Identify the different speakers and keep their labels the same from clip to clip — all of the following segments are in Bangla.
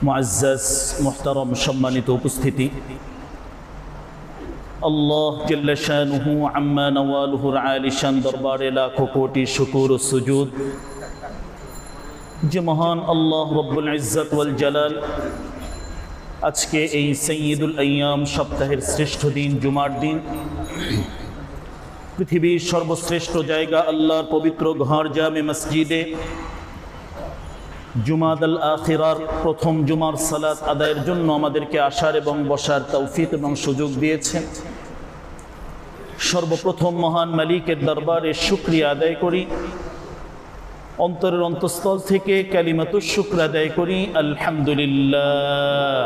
Speaker 1: মুআজ্জাজ মুহতারাম সম্মানিত উপস্থিতি, আল্লাহ জাল্লা শানুহু আম্মা নওয়ালুহুর আলিশান দরবারে লাখো কোটি শুকুর ও সুজুদ যে মহান আল্লাহ রব্বুল ইজ্জত ওয়াল জালাল আজকে এই সৈয়দুল আইয়াম সপ্তাহের শ্রেষ্ঠ দিন জুমার দিন পৃথিবীর সর্বশ্রেষ্ঠ জায়গা আল্লাহর পবিত্র ঘর জামে মসজিদে জুমাদাল আখিরার প্রথম জুমার সালাত আদায়ের জন্য আমাদেরকে আসার এবং বসার তৌফিক এবং সুযোগ দিয়েছেন। সর্বপ্রথম মহান মালিকের দরবারে শুকরিয়া আদায় করি, অন্তরের অন্তঃস্থল থেকে কালিমাতুশ শুকর আদায় করি, আলহামদুলিল্লাহ।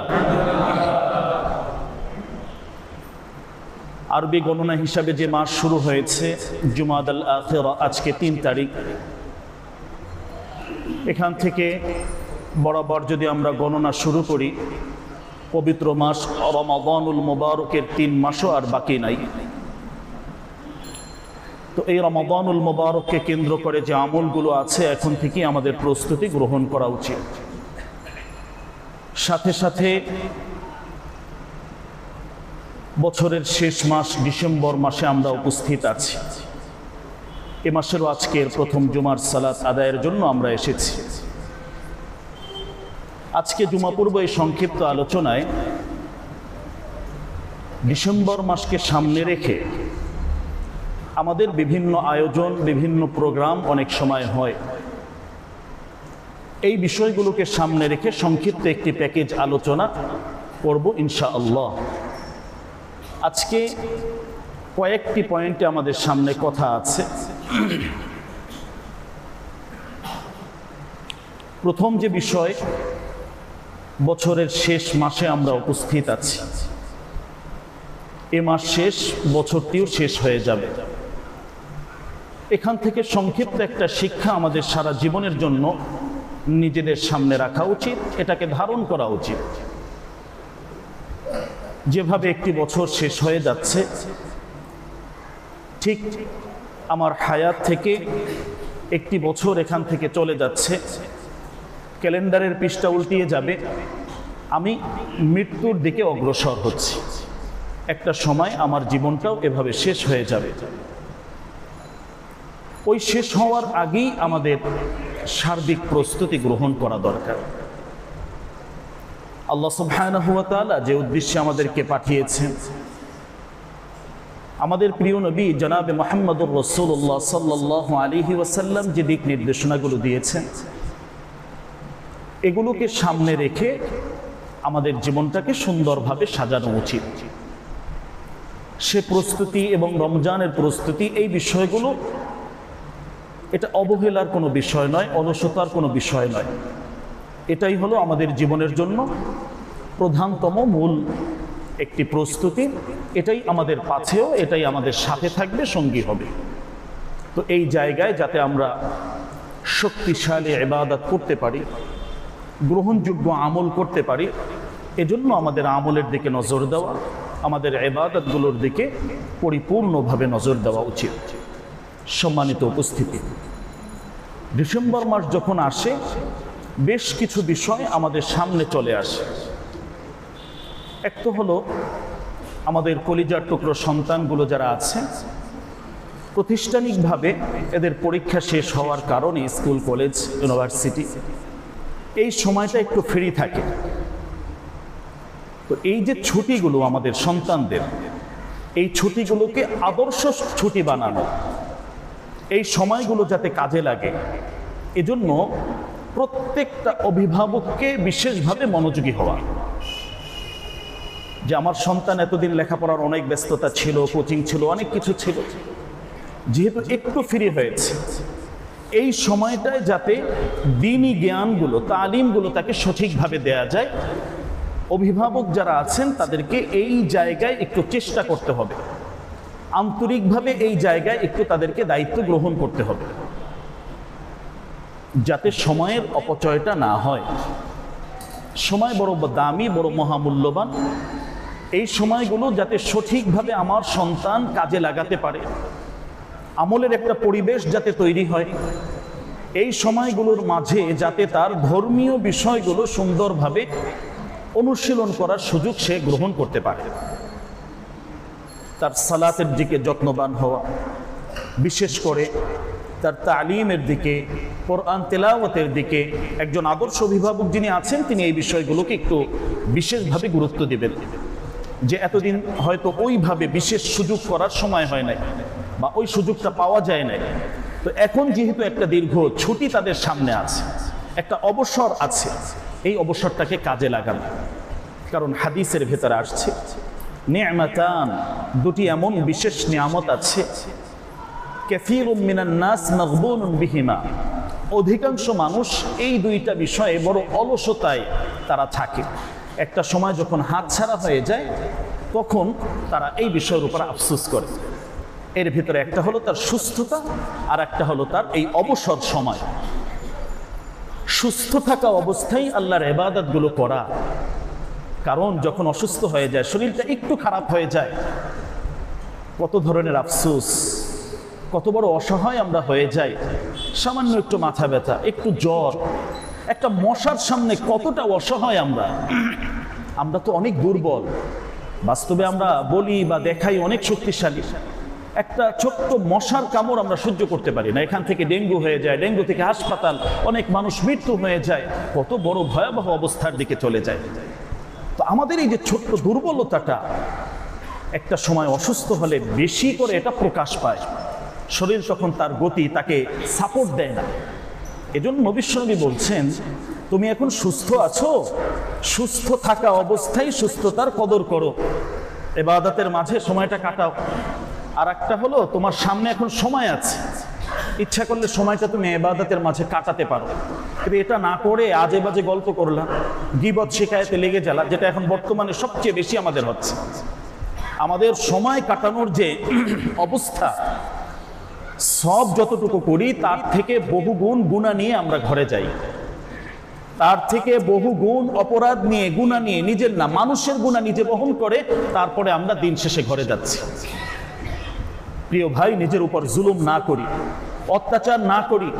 Speaker 1: আরবি গণনা হিসাবে যে মাস শুরু হয়েছে জুমাদাল আখিরা, আজকে 3 তারিখ। এখান থেকে বরাবর যদি আমরা গণনা শুরু করি, পবিত্র মাস রমাদানুল মুবারকের 3 মাসও আর বাকি নাই। তো এই রমাদানুল মুবারককে কেন্দ্র করে যে আমলগুলো আছে এখন থেকে আমাদের প্রস্তুতি গ্রহণ করা উচিত। সাথে সাথে বছরের শেষ মাস ডিসেম্বর মাসে আমরা উপস্থিত আছি। এ মাসেরও আজকের প্রথম জুমার সালাত আদায়ের জন্য আমরা এসেছি। আজকে জুমা পূর্ব এই সংক্ষিপ্ত আলোচনায় ডিসেম্বর মাসকে সামনে রেখে আমাদের বিভিন্ন আয়োজন, বিভিন্ন প্রোগ্রাম অনেক সময় হয়। এই বিষয়গুলোকে সামনে রেখে সংক্ষিপ্ত একটি প্যাকেজ আলোচনা করব ইনশাআল্লাহ। আজকে কয়েকটি পয়েন্টে আমাদের সামনে কথা আছে। প্রথম যে বিষয়, বছরের শেষ মাসে আমরা উপস্থিত আছি। এ মাস শেষ, বছরটিও শেষ হয়ে যাবে। এখান থেকে সংক্ষিপ্ত একটা শিক্ষা আমাদের সারা জীবনের জন্য নিজেদের সামনে রাখা উচিত, এটাকে ধারণ করা উচিত। যেভাবে একটি বছর শেষ হয়ে যাচ্ছে, ঠিক আমার হায়াত থেকে একটি বছর এখান থেকে চলে যাচ্ছে, ক্যালেন্ডারের পৃষ্ঠা উল্টিয়ে যাবে, আমি মৃত্যুর দিকে অগ্রসর হচ্ছি। একটা সময় আমার জীবনটাও এভাবে শেষ হয়ে যাবে। ওই শেষ হওয়ার আগেই আমাদের সার্বিক প্রস্তুতি গ্রহণ করা দরকার। আল্লাহ সুবহানাহু ওয়া তাআলা যে উদ্দেশ্যে আমাদেরকে পাঠিয়েছেন, আমাদের প্রিয় নবী জনাবে মুহাম্মদুর রাসূলুল্লাহ সাল্লাল্লাহু আলাইহি ওয়াসাল্লাম যে দিক নির্দেশনাগুলো দিয়েছেন, এগুলোকে সামনে রেখে আমাদের জীবনটাকে সুন্দরভাবে সাজানো উচিত। সে প্রস্তুতি এবং রমজানের প্রস্তুতি, এই বিষয়গুলো এটা অবহেলার কোনো বিষয় নয়, অলসতার কোনো বিষয় নয়। এটাই হলো আমাদের জীবনের জন্য প্রধানতম মূল একটি প্রস্তুতি। এটাই আমাদের পাছেও, এটাই আমাদের সাথে থাকবে, সঙ্গী হবে। তো এই জায়গায় যাতে আমরা শক্তিশালী ইবাদত করতে পারি, গ্রহণযোগ্য আমল করতে পারি, এজন্য আমাদের আমলের দিকে নজর দেওয়া, আমাদের ইবাদতগুলোর দিকে পরিপূর্ণভাবে নজর দেওয়া উচিত। সম্মানিত উপস্থিতি, ডিসেম্বর মাস যখন আসে, বেশ কিছু বিষয় আমাদের সামনে চলে আসে। এক তো হলো আমাদের কলিজার টুকরো সন্তানগুলো যারা আছে, প্রাতিষ্ঠানিকভাবে এদের পরীক্ষা শেষ হওয়ার কারণে স্কুল, কলেজ, ইউনিভার্সিটি এই সময়টা একটু ফ্রি থাকে। তো এই যে ছুটিগুলো আমাদের সন্তানদের, এই ছুটিগুলোকে আদর্শ ছুটি বানানো, এই সময়গুলো যাতে কাজে লাগে, এজন্য প্রত্যেকটা অভিভাবককে বিশেষভাবে মনোযোগী হওয়া। যে আমার সন্তান এতদিন লেখাপড়ার অনেক ব্যস্ততা ছিল, কোচিং ছিল, অনেক কিছু ছিল, যেহেতু একটু ফ্রি হয়েছে, এই সময়টায় যাতে দ্বীনি জ্ঞানগুলো, তালিমগুলো তাকে সঠিকভাবে দেয়া যায়, অভিভাবক যারা আছেন তাদেরকে এই জায়গায় একটু চেষ্টা করতে হবে, আন্তরিকভাবে এই জায়গায় একটু তাদেরকে দায়িত্ব গ্রহণ করতে হবে, যাতে সময়ের অপচয়টা না হয়। সময় বড় দামি, বড় মহামূল্যবান। এই সময়গুলো যাতে সঠিকভাবে আমার সন্তান কাজে লাগাতে পারে, আমলের একটা পরিবেশ যাতে তৈরি হয়, এই সময়গুলোর মাঝে যাতে তার ধর্মীয় বিষয়গুলো সুন্দরভাবে অনুশীলন করার সুযোগ সে গ্রহণ করতে পারে। তার সালাতের দিকে যত্নবান হওয়া, বিশেষ করে তার তালিমের দিকে, কোরআন তেলাওয়াতের দিকে একজন আদর্শ অভিভাবক যিনি আছেন তিনি এই বিষয়গুলোকে একটু বিশেষভাবে গুরুত্ব দেবেন। যে এতদিন হয়তো ওইভাবে বিশেষ সুযোগ করার সময় হয় নাই বা ওই সুযোগটা পাওয়া যায় নাই, তো এখন যেহেতু একটা দীর্ঘ ছুটি তাদের সামনে আছে, একটা অবসর আছে, এই অবসরটাকে কাজে লাগানো। কারণ হাদিসের ভেতরে আসছে নি'মাতান, দুটি এমন বিশেষ নিয়ামত আছে, কাসীরুম মিনান নাস মাগবুনুন বিহিমা, অধিকাংশ মানুষ এই দুইটা বিষয়ে বড় অলসতায় তারা থাকে। একটা সময় যখন হাতছাড়া হয়ে যায় তখন তারা এই বিষয়ের উপর আফসোস করে। এর ভিতরে একটা হলো তার সুস্থতা, আর একটা হলো তার এই অবসর সময়। সুস্থ থাকা অবস্থায় আল্লাহর ইবাদতগুলো করা, কারণ যখন অসুস্থ হয়ে যায়, শরীরটা একটু খারাপ হয়ে যায়, কত ধরনের আফসোস, কত বড় অসহায় আমরা হয়ে যাই। সামান্য একটু মাথা ব্যথা, একটু জ্বর, একটা মশার সামনে কতটা অসহায় আমরা। আমরা তো অনেক দুর্বল, বাস্তবে আমরা বলি বা দেখাই অনেক শক্তিশালী। একটা ছোট্ট মশার কামড় আমরা সহ্য করতে পারি না, এখান থেকে ডেঙ্গু হয়ে যায়, ডেঙ্গু থেকে হাসপাতাল, অনেক মানুষ মৃত্যু হয়ে যায়, কত বড় ভয়াবহ অবস্থার দিকে চলে যায়। তো আমাদের এই যে ছোট্ট দুর্বলতাটা একটা সময় অসুস্থ হলে বেশি করে এটা প্রকাশ পায়। শরীর তখন তার গতি তাকে সাপোর্ট দেয় না। এজন্য নবী বলছেন, তুমি এখন সুস্থ আছো, সুস্থ থাকা অবস্থায় সুস্থতার কদর করো, ইবাদতের মাঝে সময়টা কাটাও। আর একটা হলো তোমার সামনে এখন সময় আছে, ইচ্ছা করলে সময়টা তুমি ইবাদতের মাঝে কাটাতে পারো। কিন্তু এটা না করে আজে বাজে গল্প করলাম, গীবত শিকায়েতে লেগে গেলা, যেটা এখন বর্তমানে সবচেয়ে বেশি আমাদের হচ্ছে। আমাদের সময় কাটানোর যে অবস্থা, সব যতটুকু করি তার থেকে বহু গুণ গুনাহ নিয়ে আমরা ঘরে যাই, তার থেকে বহু গুণ অপরাধ নিয়ে, গুনাহ নিয়ে, নিজের না মানুষের গুনাহ নিজে বহন করে তারপরে আমরা দিন শেষে ঘরে যাচ্ছি। প্রিয় ভাই, নিজের উপর জুলুম না করি, অত্যাচার না করি,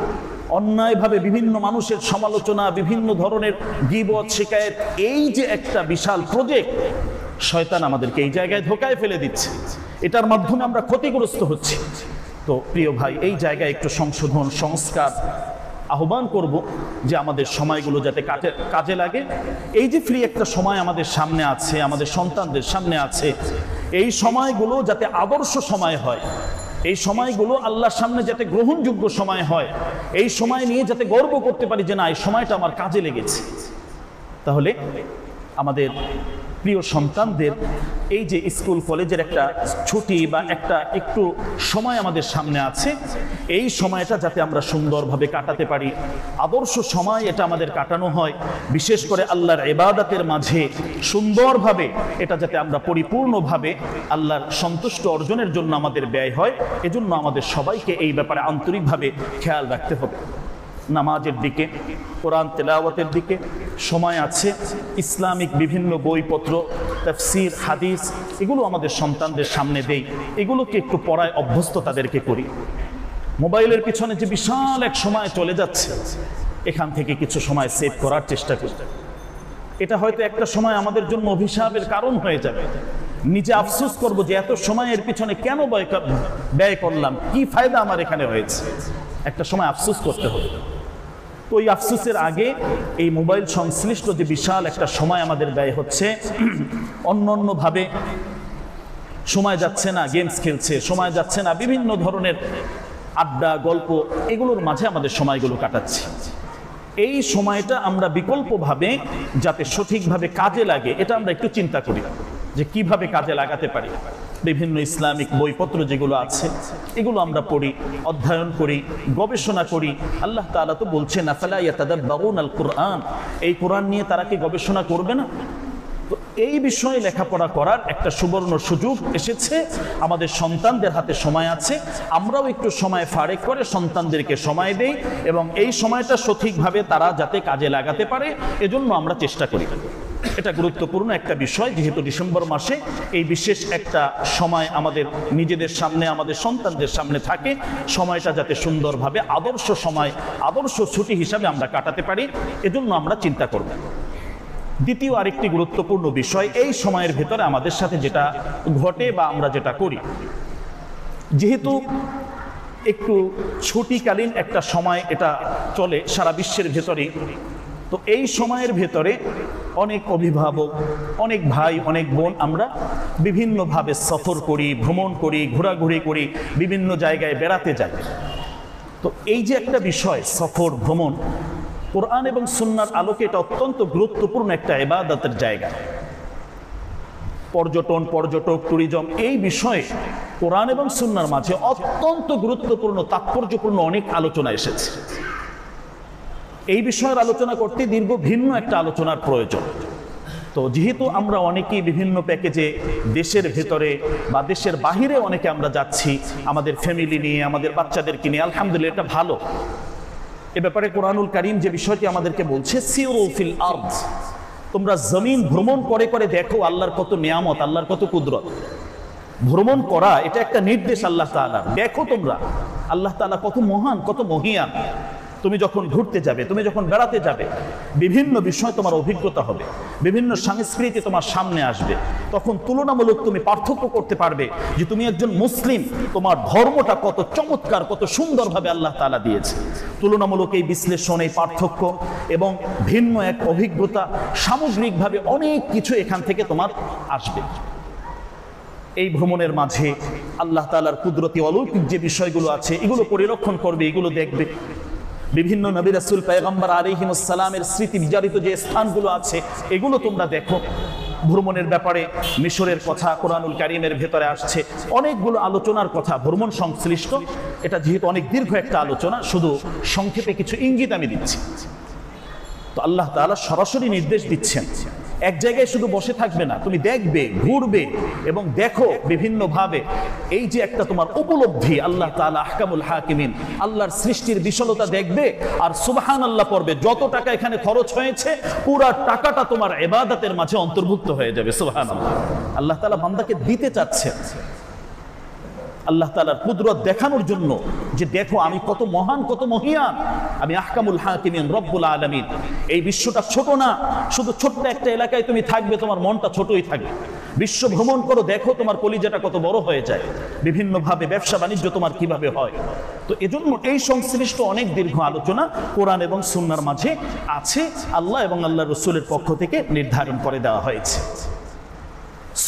Speaker 1: অন্যায়ভাবে বিভিন্ন মানুষের সমালোচনা, বিভিন্ন ধরনের গীবত শিকায়েত, এই যে একটা বিশাল প্রজেক্ট, শয়তান আমাদেরকে এই জায়গায় ধোকায় ফেলে দিচ্ছে, এটার মাধ্যমে আমরা ক্ষতিগ্রস্ত হচ্ছি। তো প্রিয় ভাই, এই জায়গায় একটু সংশোধন, সংস্কার আহ্বান করব যে আমাদের সময়গুলো যাতে কাজে লাগে। এই যে ফ্রি একটা সময় আমাদের সামনে আছে, আমাদের সন্তানদের সামনে আছে, এই সময়গুলো যাতে আদর্শ সময় হয়, এই সময়গুলো আল্লাহর সামনে যাতে গ্রহণযোগ্য সময় হয়, এই সময় নিয়ে যাতে গর্ব করতে পারি যে না, এই সময়টা আমার কাজে লেগেছে। তাহলে আমাদের প্রিয় সন্তানদের এই যে স্কুল কলেজের একটা ছুটি বা একটা একটু সময় আমাদের সামনে আছে, এই সময়টা যাতে আমরা সুন্দরভাবে কাটাতে পারি, আদর্শ সময় এটা আমাদের কাটানো হয়, বিশেষ করে আল্লাহর ইবাদতের মাঝে সুন্দরভাবে এটা যাতে আমরা পরিপূর্ণভাবে আল্লাহর সন্তুষ্ট অর্জনের জন্য আমাদের ব্যয় হয়। এজন্য আমাদের সবাইকে এই ব্যাপারে আন্তরিকভাবে খেয়াল রাখতে হবে। নামাজের দিকে, কোরআন তেলাওয়াতের দিকে সময় আছে, ইসলামিক বিভিন্ন বইপত্র, তাফসীর, হাদিস, এগুলো আমাদের সন্তানদের সামনে দেই, এগুলোকে একটু পড়ায় অভ্যস্ত তাদেরকে করি। মোবাইলের পিছনে যে বিশাল এক সময় চলে যাচ্ছে, এখান থেকে কিছু সময় সেভ করার চেষ্টা করি। এটা হয়তো একটা সময় আমাদের জন্য অভিশাপের কারণ হয়ে যাবে, নিজে আফসোস করব যে এত সময়ের পিছনে কেন ব্যয় করলাম, কি ফায়দা আমার এখানে হয়েছে, একটা সময় আফসোস করতে হবে। তো এই আফসোসের আগে এই মোবাইল সংশ্লিষ্ট যে বিশাল একটা সময় আমাদের ব্যয় হচ্ছে, অন্যান্যভাবে সময় যাচ্ছে না গেমস খেলছে, সময় যাচ্ছে না বিভিন্ন ধরনের আড্ডা, গল্প, এগুলোর মাঝে আমাদের সময়গুলো কাটাচ্ছি। এই সময়টা আমরা বিকল্পভাবে যাতে সঠিকভাবে কাজে লাগে, এটা আমরা একটু চিন্তা করি যে কিভাবে কাজে লাগাতে পারি। বিভিন্ন ইসলামিক বইপত্র যেগুলো আছে এগুলো আমরা পড়ি, অধ্যয়ন করি, গবেষণা করি। আল্লাহ তাআলা তো বলছেন, আফালা ইয়াতাদাব্বারুনাল কুরআন, এই কোরআন নিয়ে তারা কি গবেষণা করবে না? তো এই বিষয়ে লেখাপড়া করার একটা সুবর্ণ সুযোগ এসেছে, আমাদের সন্তানদের হাতে সময় আছে, আমরাও একটু সময় ফারেক করে সন্তানদেরকে সময় দেই এবং এই সময়টা সঠিকভাবে তারা যাতে কাজে লাগাতে পারে এজন্য আমরা চেষ্টা করি। এটা গুরুত্বপূর্ণ একটা বিষয়, যেহেতু ডিসেম্বর মাসে এই বিশেষ একটা সময় আমাদের নিজেদের সামনে, আমাদের সন্তানদের সামনে থাকে, সময়টা যাতে সুন্দরভাবে আদর্শ সময়, আদর্শ ছুটি হিসাবে আমরা কাটাতে পারি, এজন্য আমরা চিন্তা করব। দ্বিতীয় আরেকটি গুরুত্বপূর্ণ বিষয়, এই সময়ের ভেতরে আমাদের সাথে যেটা ঘটে বা আমরা যেটা করি, যেহেতু একটু ছুটিকালীন একটা সময় এটা চলে সারা বিশ্বের ভেতরে, তো এই সময়ের ভেতরে অনেক অভিভাবক, অনেক ভাই, অনেক বোন আমরা বিভিন্নভাবে সফর করি, ভ্রমণ করি, ঘোরাঘুরি করি, বিভিন্ন জায়গায় বেড়াতে যাই। তো এই যে একটা বিষয় সফর ভ্রমণ, কোরআন এবং সুন্নাহর আলোকে এটা অত্যন্ত গুরুত্বপূর্ণ একটা ইবাদতের জায়গা। পর্যটন, পর্যটক, ট্যুরিজম, এই বিষয়ে কোরআন এবং সুন্নাহর মাঝে অত্যন্ত গুরুত্বপূর্ণ, তাৎপর্যপূর্ণ অনেক আলোচনা এসেছে। এই বিষয়ের আলোচনা করতে দীর্ঘ ভিন্ন একটা আলোচনার প্রয়োজন। তো যেহেতু আমরা অনেকেই বিভিন্ন প্যাকেজে দেশের ভেতরে বা দেশের বাহিরে অনেকে আমরা যাচ্ছি আমাদের ফ্যামিলি নিয়ে, আমাদের বাচ্চাদেরকে নিয়ে, আলহামদুলিল্লাহ এটা ভালো। এ ব্যাপারে কোরআনুল কারীম যে বিষয়টি আমাদেরকে বলছে, সিরু ফিল আরদ, তোমরা জমিন ভ্রমণ করে করে দেখো আল্লাহর কত নিয়ামত, আল্লাহর কত কুদরত। ভ্রমণ করা এটা একটা নির্দেশ আল্লাহ তাআলার। দেখো তোমরা আল্লাহ তাআলা কত মহান, কত মহিয়ান। তুমি যখন ঘুরতে যাবে, তুমি যখন বেড়াতে যাবে, বিভিন্ন বিষয় তোমার অভিজ্ঞতা হবে, বিভিন্ন সংস্কৃতি তোমার সামনে আসবে, তখন তুলনামূলক তুমি পার্থক্য করতে পারবে যে তুমি একজন মুসলিম, তোমার ধর্মটা কত চমৎকার, কত সুন্দরভাবে আল্লাহ তাআলা দিয়েছে। তুলনামূলক এই বিশ্লেষণ, এই পার্থক্য এবং ভিন্ন এক অভিজ্ঞতা, সামগ্রিকভাবে অনেক কিছু এখান থেকে তোমার আসবে। এই ভ্রমণের মাঝে আল্লাহ তাআলার কুদরতি অলৌকিক যে বিষয়গুলো আছে এগুলো পরিলক্ষণ করবে, এগুলো দেখবে। বিভিন্ন নবী রাসূল পয়গম্বর আলাইহিমুস সালামের স্মৃতি বিজড়িত যে স্থানগুলো আছে এগুলো তোমরা দেখো। ভ্রমণের ব্যাপারে মিশরের কথা কোরআনুল কারীমের ভেতরে আসছে, অনেকগুলো আলোচনার কথা ভ্রমণ সংশ্লিষ্ট। এটা যেহেতু অনেক দীর্ঘ একটা আলোচনা, শুধু সংক্ষেপে কিছু ইঙ্গিত আমি দিচ্ছি। তো আল্লাহ তাআলা সরাসরি নির্দেশ দিচ্ছেন, এক জায়গায় শুধু বসে থাকবে না, তুমি দেখবে, ঘুরবে এবং দেখো বিভিন্নভাবে। এই যে একটা তোমার উপলব্ধি, আল্লাহ তাআলা আহকামুল হাকিমিন, আল্লাহর সৃষ্টির বিশালতা দেখবে আর সুবহানাল্লাহ পড়বে। যত টাকা এখানে খরচ হয়েছে পুরো টাকাটা তোমার ইবাদতের মাঝে অন্তর্ভুক্ত হয়ে যাবে। সুবহানাল্লাহ, আল্লাহ তাআলা বান্দাকে দিতে চাচ্ছেন আল্লাহ তাআলার কুদরত দেখানোর জন্য, যে দেখো আমি কত মহান, কত মহিয়ান, আমি আহকামুল হাকিমিন রব্বুল আলামিন। এই বিশ্বটা ছোট না, শুধু ছোট্ট একটা এলাকায় তুমি থাকবে, তোমার মনটা ছোটই থাকবে। বিশ্ব ভ্রমণ করো, দেখো তোমার কলিজাটা কত বড় হয়ে যায়, বিভিন্নভাবে ব্যবসা বাণিজ্য তোমার কিভাবে হয়। তো এজন্য এই সংশ্লিষ্ট অনেক দীর্ঘ আলোচনা কোরআন এবং সুন্নাহর মাঝে আছে, আল্লাহ এবং আল্লাহর রাসূলের পক্ষ থেকে নির্ধারণ করে দেওয়া হয়েছে।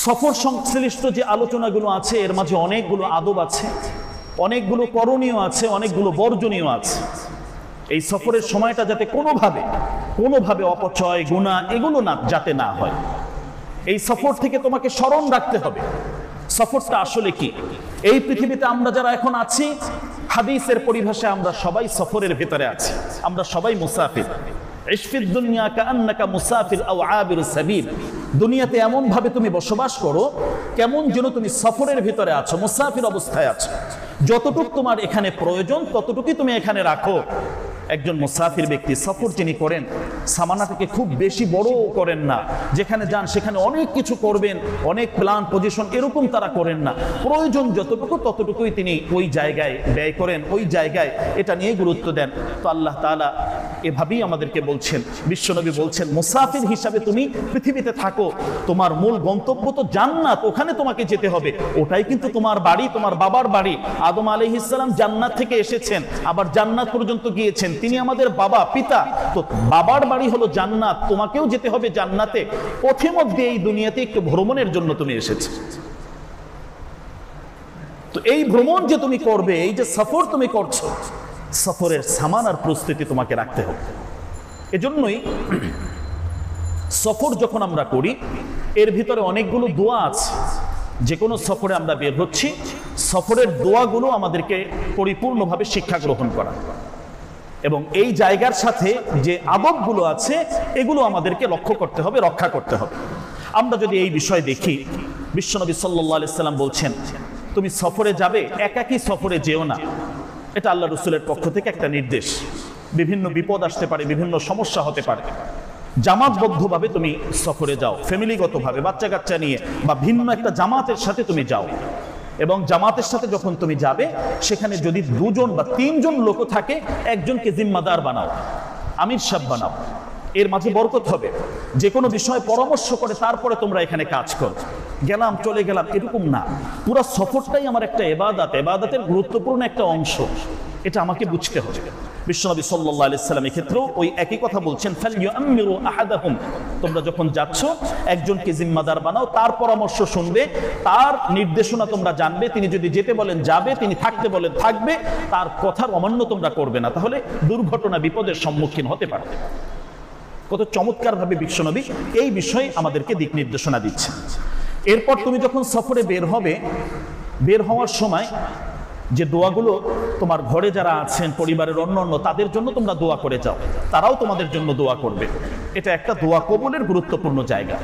Speaker 1: সফর সংশ্লিষ্ট যে আলোচনাগুলো আছে এর মাঝে অনেকগুলো আদব আছে, অনেকগুলো করণীয় আছে, অনেকগুলো বর্জনীয় আছে। এই সফরের সময়টা যাতে কোনোভাবে অপচয়, গুনাহ এগুলো না যাতে না হয়, এই সফর থেকে তোমাকে স্মরণ রাখতে হবে সফরটা আসলে কি। এই পৃথিবীতে আমরা যারা এখন আছি, হাদিসের পরিভাষায় আমরা সবাই সফরের ভেতরে আছি, আমরা সবাই মুসাফির। ইশফিদ দুনিয়া কাআন্নাকা মুসাফির আও আবিরুস সাবিল, দুনিয়াতে এমন ভাবে তুমি বসবাস করো কেমন যেন তুমি সফরের ভিতরে আছো, মুসাফির অবস্থায় আছো। যতটুকু তোমার এখানে প্রয়োজন ততটুকুই তুমি এখানে রাখো। একজন মুসাফির ব্যক্তি সফর যিনি করেন, সামানাটাকে খুব বেশি বড় করেন না, যেখানে যান সেখানে অনেক কিছু করবেন, অনেক প্ল্যান পজিশন এরকম তারা করেন না। প্রয়োজন যতটুকু ততটুকুই তিনি ওই জায়গায় ব্যয় করেন, ওই জায়গায় এটা নিয়ে গুরুত্ব দেন। তো আল্লাহ তাআলা এভাবেই আমাদেরকে বলছেন, বিশ্বনবী বলছেন, মুসাফির হিসাবে তুমি পৃথিবীতে থাকো, তোমার মূল গন্তব্য তো জান্নাত, ওখানে তোমাকে যেতে হবে। ওটাই কিন্তু তোমার বাড়ি, তোমার বাবার বাড়ি। আদম আলাইহিস সালাম জান্নাত থেকে এসেছেন, আবার জান্নাত পর্যন্ত গিয়েছেন, তিনি আমাদের বাবা, পিতা। তো বাবার বাড়ি হলো জান্নাত, তোমাকেও যেতে হবে জান্নাতে। পথে মধ্যে এই দুনিয়াতে একটু ভ্রমণের জন্য তুমি এসেছো। তো এই ভ্রমণ যে তুমি করবে, এই যে সফর তুমি করছো, সফরের সামান আর প্রস্তুতি তোমাকে রাখতে হবে। এজন্যই সফর যখন আমরা করি এর ভিতরে অনেকগুলো দোয়া আছে। যে কোনো সফরে আমরা বের হচ্ছি, সফরের দোয়াগুলো আমাদেরকে পরিপূর্ণভাবে শিক্ষা গ্রহণ করা এবং এই জায়গার সাথে যে আদবগুলো আছে এগুলো আমাদেরকে লক্ষ্য করতে হবে, রক্ষা করতে হবে। আমরা যদি এই বিষয় দেখি, বিশ্বনবী সাল্লাল্লাহু আলাইহি সাল্লাম বলছেন, তুমি সফরে যাবে, একাকী সফরে যেও না। এটা আল্লাহ রাসূলের পক্ষ থেকে একটা নির্দেশ। বিভিন্ন বিপদ আসতে পারে, বিভিন্ন সমস্যা হতে পারে। জামাতবদ্ধভাবে তুমি সফরে যাও, ফ্যামিলিগতভাবে বাচ্চা কাচ্চা নিয়ে বা ভিন্ন একটা জামাতের সাথে তুমি যাও, এবং জামাতের সাথে যখন তুমি যাবে সেখানে যদি 2 জন বা 3 জন লোক থাকে, একজনকে জিম্মাদার বানাও, আমির সাহেব বানাও। এর মাঝে বরকত হবে। যে কোনো বিষয়ে পরামর্শ করে তারপরে তোমরা এখানে কাজ করো। গেলাম চলে গেলাম এরকম না, পুরো সফরটাই আমার একটা ইবাদত, ইবাদতের গুরুত্বপূর্ণ একটা অংশ, এটা আমাকে বুঝতে হবে। বিশ্বনবী সাল্লাল্লাহু আলাইহি সাল্লাম এই ক্ষেত্রেও ওই একই কথা বলছেন, ফালইউআমিরু আহাদাহুম, তোমরা যখন যাচ্ছ একজনকে জিম্মাদার বানাও, তার পরামর্শ শুনবে, তার নির্দেশনা তোমরা জানবে, তিনি যদি যেতে বলেন যাবে, তিনি থাকতে বলেন থাকবে, তার কথার অমান্য তোমরা করবে না, তাহলে দুর্ঘটনা বিপদের সম্মুখীন হতে পারবে। কত চমৎকারভাবে বিশ্বনবী এই বিষয়ে আমাদেরকে দিক নির্দেশনা দিচ্ছেন। এরপর তুমি যখন সফরে বের হবে, বের হওয়ার সময় যে দোয়াগুলো তোমার ঘরে যারা আছেন, পরিবারের অন্যান্য, তাদের জন্য তোমরা দোয়া করে যাও, তারাও তোমাদের জন্য দোয়া করবে। এটা একটা দোয়া কবুলের গুরুত্বপূর্ণ জায়গা।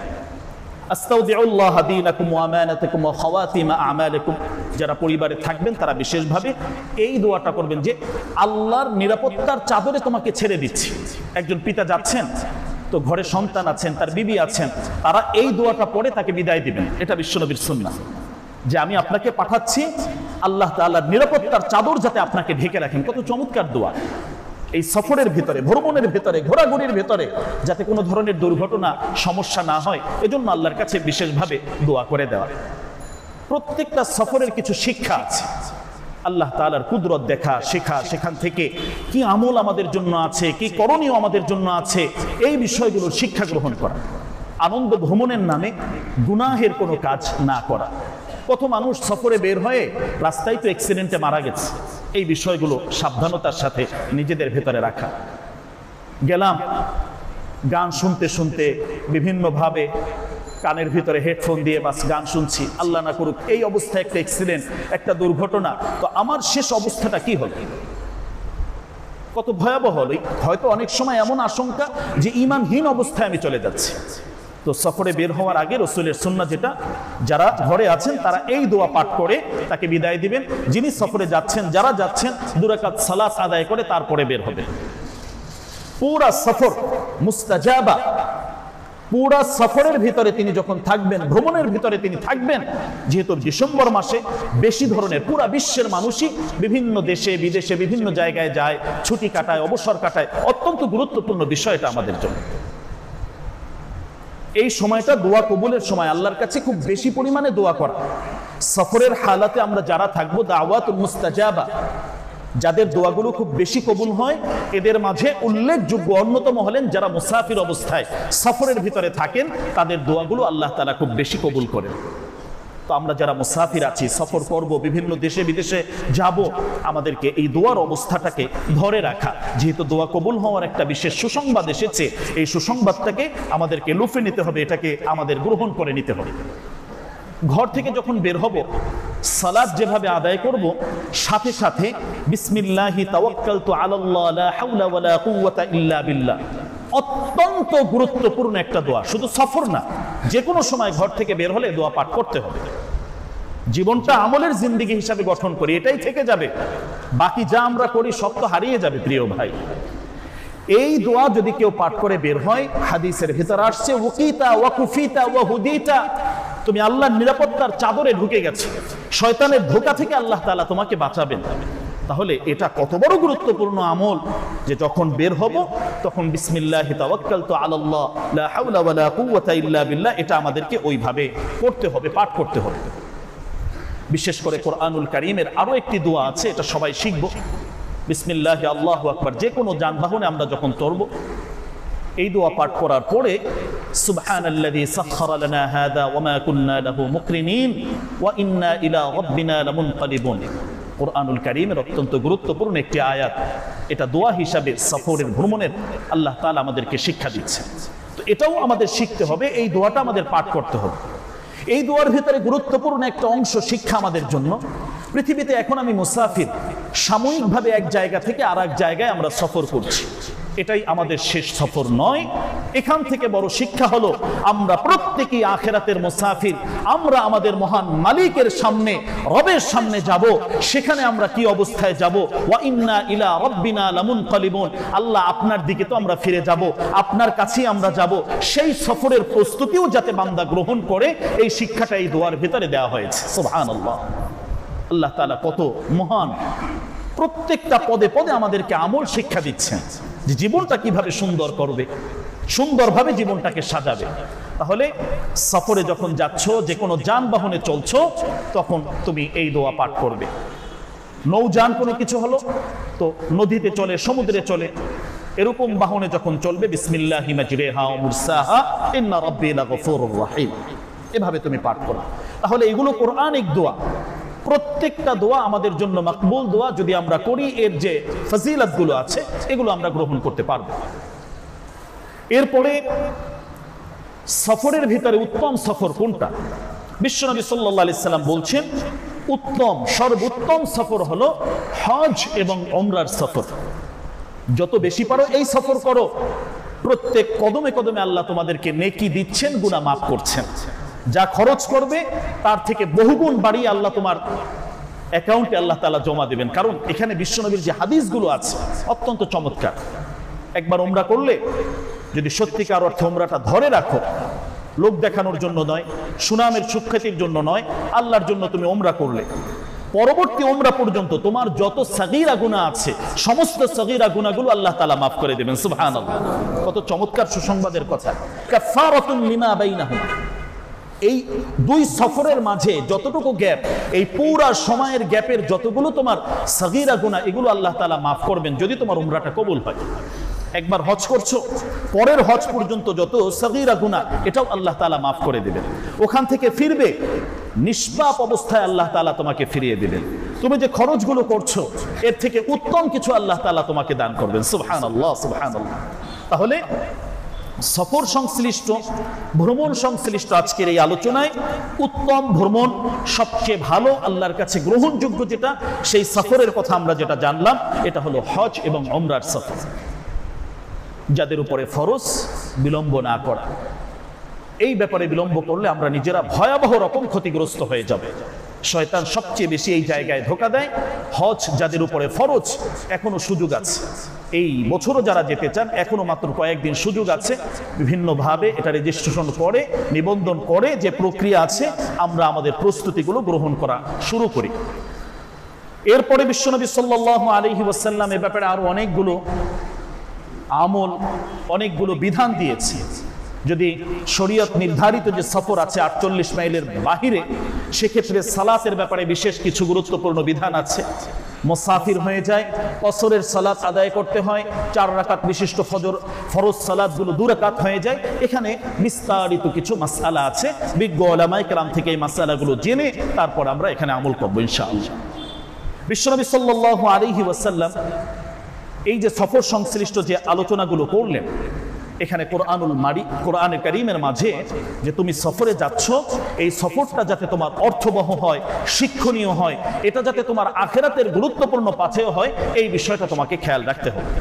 Speaker 1: আস্তাউদিউল্লাহ দীনাকুম ওয়া আমানাতাকুম ওয়া খাওয়াতিম আমালিকুম, যারা পরিবারে থাকবেন তারা বিশেষভাবে এই দোয়াটা করবেন যে আল্লাহর নিরাপত্তার চাদরে তোমাকে ছেড়ে দিচ্ছি। একজন পিতা যাচ্ছেন, তো ঘরে সন্তান আছেন, তার বিবি আছেন, তারা এই দোয়াটা পড়ে তাকে বিদায় দিবেন। এটা বিশ্বনবীর সুন্নাহ যে আমি আপনাকে পাঠাচ্ছি, আল্লাহ তাআলার নিরাপত্তার চাদর যাতে আপনাকে ঢেকে রাখেন। কত চমৎকার দোয়া! এই সফরের ভিতরে, ভ্রমণের ভিতরে, ঘোরাঘুরির ভিতরে যাতে কোনো ধরনের দুর্ঘটনা সমস্যা না হয়, এজন্য আল্লাহর কাছে বিশেষভাবে দোয়া করে দেওয়া। প্রত্যেকটা সফরের কিছু শিক্ষা আছে, আল্লাহ তাআলার কুদরত দেখা, শেখা, সেখান থেকে কি আমল আমাদের জন্য আছে, কি করণীয় আমাদের জন্য আছে, এই বিষয়গুলোর শিক্ষা গ্রহণ করা। আনন্দ ভ্রমণের নামে গুনাহের কোনো কাজ না করা। কত মানুষ সফরে বের হয়ে রাস্তায় তো অ্যাক্সিডেন্টে মারা গেছে। এই বিষয়গুলো সাবধানতার সাথে নিজেদের ভেতরে রাখা। গেলাম, গান শুনতে শুনতে বিভিন্নভাবে কানের ভিতরে হেডফোন দিয়ে বাস গান শুনছি, আল্লাহ না করুক এই অবস্থায় একটা অ্যাক্সিডেন্ট, একটা দুর্ঘটনা, তো আমার শেষ অবস্থাটা কি হলো? কত ভয়াবহ হলো। হয়তো অনেক সময় এমন আশঙ্কা যে ঈমানহীন অবস্থায় আমি চলে যাচ্ছি। তো সফরে বের হওয়ার আগে রাসূলের সুন্নাহ যেটা, যারা ঘরে আছেন তারা এই দোয়া পাঠ করে তাকে বিদায় দিবেন। যিনি সফরে যাচ্ছেন, যারা যাচ্ছেন 2 রাকাত সালাত আদায় করে তারপরে বের হবে। পুরা সফর মুস্তাজাবা, পুরা সফরের ভিতরে তিনি যখন থাকবেন, ভ্রমণের ভিতরে তিনি থাকবেন, যেহেতু ডিসেম্বর মাসে বেশি ধরনের পুরা বিশ্বের মানুষই বিভিন্ন দেশে বিদেশে বিভিন্ন জায়গায় যায়, ছুটি কাটায়, অবসর কাটায়। অত্যন্ত গুরুত্বপূর্ণ বিষয়টা আমাদের জন্য। এই সময়টা দোয়া কবুলের সময়, আল্লাহর কাছে খুব বেশি পরিমাণে দোয়া করা। সফরের হালাতে আমরা যারা থাকবো, দাওয়াতুল মুস্তাজাবা, যাদের দোয়াগুলো খুব বেশি কবুল হয়, এদের মাঝে উল্লেখযোগ্য অন্যতম হলেন যারা মুসাফির অবস্থায় সফরের ভিতরে থাকেন, তাদের দোয়াগুলো আল্লাহ তাআলা খুব বেশি কবুল করেন। তো আমরা যারা মুসাফির আছি, সফর করব, বিভিন্ন দেশে বিদেশে যাব, আমাদেরকে এই দোয়ার অবস্থাটাকে ধরে রাখা। যেহেতু দোয়া কবুল হওয়ার একটা বিশেষ সুসংবাদ এসেছে, এই সুসংবাদটাকে আমাদেরকে লুফে নিতে হবে, এটাকে আমাদের গ্রহণ করে নিতে হবে। ঘর থেকে যখন বের হব, সালাত যেভাবে আদায় করব, সাথে সাথে বিসমিল্লাহি তাওয়াক্কালতু আলাল্লাহ লা হাওলা ওয়ালা কুওয়াতা ইল্লা বিল্লাহ, অত্যন্ত গুরুত্বপূর্ণ একটা দোয়া। শুধু সফর না, যে কোনো সময় ঘর থেকে বের হলে দোয়া পাঠ করতে হবে। জীবনটা আমলের জিন্দেগি হিসাবে গঠন করি, এটাই থেকে যাবে। বাকি যা আমরা করি সব তো হারিয়ে যাবে প্রিয় ভাই। এই দোয়া যদি কেউ পাঠ করে বের হয়, হাদিসের ভিতর আসছে ওয়াকিতা ওয়া কুফিতা ওয়া হুদিতা, তুমি আল্লাহর নিরাপত্তার চাদরে ঢুকে গেছো, শয়তানের ধোঁকা থেকে আল্লাহ তাআলা তোমাকে বাঁচাবেন। তাহলে এটা কত বড় গুরুত্বপূর্ণ আমল যে যখন বের হব তখন বিসমিল্লাহি তাওয়াক্কালতু আলাল্লাহ লা হাওলা ওয়ালা কুওয়াতা ইল্লা বিল্লাহ, এটা আমাদেরকে ওইভাবে করতে হবে, পাঠ করতে হবে। বিশেষ করে কোরআনুল কারীমের আরো একটি দোয়া আছে, এটা সবাই শিখব। বিসমিল্লাহি আল্লাহু আকবার, যে কোনো যানবাহনে আমরা যখন চড়ব, এই দোয়া পাঠ করার পরে সুবহানাল্লাযী সাখখারা লানা হাযা ওয়া মা কুন্না লাহু মুকরিনিন ওয়া ইন্না ইলা রাব্বিনা লামুনকালিবুন। কোরআনুল কারীমের অত্যন্ত গুরুত্বপূর্ণ একটি আয়াত, এটা দোয়া হিসাবে সফরের ভ্রমণের আল্লাহ তাআলা আমাদেরকে শিক্ষা দিচ্ছে। তো এটাও আমাদের শিখতে হবে, এই দোয়াটা আমাদের পাঠ করতে হবে। এই দোয়ার ভিতরে গুরুত্বপূর্ণ একটা অংশ শিক্ষা আমাদের জন্য। পৃথিবীতে এখন আমি মুসাফির, সাময়িকভাবে এক জায়গা থেকে আর এক জায়গায় আমরা সফর করছি। এটাই আমাদের শেষ সফর নয়। এখান থেকে বড় শিক্ষা হলো আমরা প্রত্যেকেই আখিরাতের মুসাফির। আমরা আমাদের মহান মালিকের সামনে, রবের সামনে যাব। সেখানে আমরা কি অবস্থায় যাব? ওয়া ইন্না ইলা রাব্বিনা লামুনকালিবুন। আল্লাহ আপনার দিকে তো আমরা ফিরে যাব, আপনার কাছেই আমরা যাব। সেই সফরের প্রস্তুতিও যাতে বান্দা গ্রহণ করে, এই শিক্ষাটা এই দোয়ার ভিতরে দেওয়া হয়েছে। সুবহানাল্লাহ। আল্লাহ তাআলা কত মহান, প্রত্যেকটা পদে পদে আমাদেরকে আমল শিক্ষা দিচ্ছেন যে জীবনটা কিভাবে সুন্দর করবে, সুন্দরভাবে জীবনটাকে সাজাবে। তাহলে সফরে যখন যাচ্ছ, যে কোনো যানবাহনে চলছো, তখন তুমি এই দোয়া পাঠ করবে। নৌযান কোনো কিছু হলো, তো নদীতে চলে, সমুদ্রে চলে, এরকম বাহনে যখন চলবে, বিসমিল্লাহি মাজরিহা ওয়া মুরসাহা ইন্না রাব্বি লাগফুরুর রাহিম, এভাবে তুমি পাঠ করো। তাহলে এগুলো কোরআনিক দোয়া। প্রত্যেকটা দোয়া আমাদের জন্য মাকবুল দোয়া। যদি আমরা করি, এর যে ফজিলতগুলো আছে এগুলো আমরা গ্রহণ করতে পারবো। এরপরে সফরের ভিতরে উত্তম সফর কোনটা? বিশ্বনবী সাল্লাল্লাহু আলাইহি সাল্লাম বলছেন, উত্তম, সর্বোত্তম সফর হলো হজ এবং উমরার সফর। যত বেশি পারো এই সফর করো। প্রত্যেক কদমে কদমে আল্লাহ তোমাদেরকে নেকি দিচ্ছেন, গুনাহ মাফ করছেন। যা খরচ করবে তার থেকে বহুগুণ বাড়িয়ে আল্লাহ তোমার অ্যাকাউন্টে আল্লাহ তাআলা জমা দেবেন। কারণ এখানে বিশ্বনবীর যে হাদিসগুলো আছে অত্যন্ত চমৎকার। একবার উমরা করলে, যদি সত্যিকার অর্থে উমরাটা ধরে রাখো, লোক দেখানোর জন্য নয়, সুনামের সুখ্যাতির জন্য নয়, আল্লাহর জন্য তুমি উমরা করলে, পরবর্তী উমরা পর্যন্ত তোমার যত সাগীরা গুনাহ আছে, সমস্ত সাগীরা গুনাহগুলো আল্লাহ তাআলা মাফ করে দেবেন। সুবহানাল্লাহ। কত চমৎকার সুসংবাদের কথা। কাফারাতুন লিমা বাইনাহুমা। এই দুই সফরের মাঝে যতটুকু গ্যাপ, এই পুরা সময়ের গ্যাপের যতগুলো তোমার সাগীরা গুনাহ, এগুলো আল্লাহ তাআলা মাফ করবেন যদি তোমার উমরাটা কবুল হয়। একবার হজ করছো, পরের হজ পর্যন্ত যত সাগীরা গুনাহ, এটাও আল্লাহ তাআলা মাফ করে দেবেন। ওখান থেকে ফিরবে, নিষ্পাপ অবস্থায় আল্লাহ তাআলা তোমাকে ফিরিয়ে দিবেন। তুমি যে খরচগুলো করছো, এর থেকে উত্তম কিছু আল্লাহ তাআলা তোমাকে দান করবেন। সুবহানাল্লাহ, সুবহানাল্লাহ। তাহলে সফর সংশ্লিষ্ট, ভ্রমণ সংশ্লিষ্ট আজকের এই আলোচনায় উত্তম ভ্রমণ, সবচেয়ে ভালো, আল্লাহর কাছে গ্রহণযোগ্য যেটা, সেই সফরের কথা আমরা যেটা জানলাম, এটা হলো হজ এবং উমরার সফর। যাদের উপরে ফরজ, বিলম্ব না করা। এই ব্যাপারে বিলম্ব করলে আমরা নিজেরা ভয়াবহ রকম ক্ষতিগ্রস্ত হয়ে যাবে। শয়তান সবচেয়ে বেশি এই জায়গায় ধোঁকা দেয়। হজ যাদের উপরে ফরজ, এখনো সুযোগ আছে। এই বছরও যারা যেতে চান, এখনো মাত্র কয়েকদিন সুযোগ আছে। বিভিন্নভাবে এটা রেজিস্ট্রেশন করে, নিবন্ধন করে, যে প্রক্রিয়া আছে, আমরা আমাদের প্রস্তুতিগুলো গ্রহণ করা শুরু করি। এরপরে বিশ্বনবী সাল্লাল্লাহু আলাইহি ওয়াসাল্লাম এ ব্যাপারে আরো অনেকগুলো আমল, অনেকগুলো বিধান দিয়েছে। যদি শরীয়ত নির্ধারিত যে সফর আছে 48 মাইলের বাহিরে, সেক্ষেত্রে সালাতের ব্যাপারে বিশেষ কিছু গুরুত্বপূর্ণ বিধান আছে। মুসাফির হয়ে যায়, কসরের সালাত আদায় করতে হয়, 4 রাকাত বিশিষ্ট ফরজ সালাতগুলো 2 রাকাত হয়ে যায়। এখানে বিস্তারিত কিছু মাসআলা আছে, বিজ্ঞ উলামায়ে কেরাম থেকে এই মাসআলাগুলো জেনে তারপর আমরা এখানে আমল করব ইনশাআল্লাহ। বিশ্বনবী সাল্লাল্লাহু আলাইহি ওয়াসাল্লাম এই যে সফর সংশ্লিষ্ট যে আলোচনাগুলো করলেন, এখানে কোরআনে কারীমের মাঝে যে তুমি সফরে যাচ্ছ, এই সফরটা যাতে তোমার অর্থবহ হয়, শিক্ষণীয় হয়, এটা যাতে তোমার আখিরাতের গুরুত্বপূর্ণ পাথেয় হয়, এই বিষয়টা তোমাকে খেয়াল রাখতে হবে।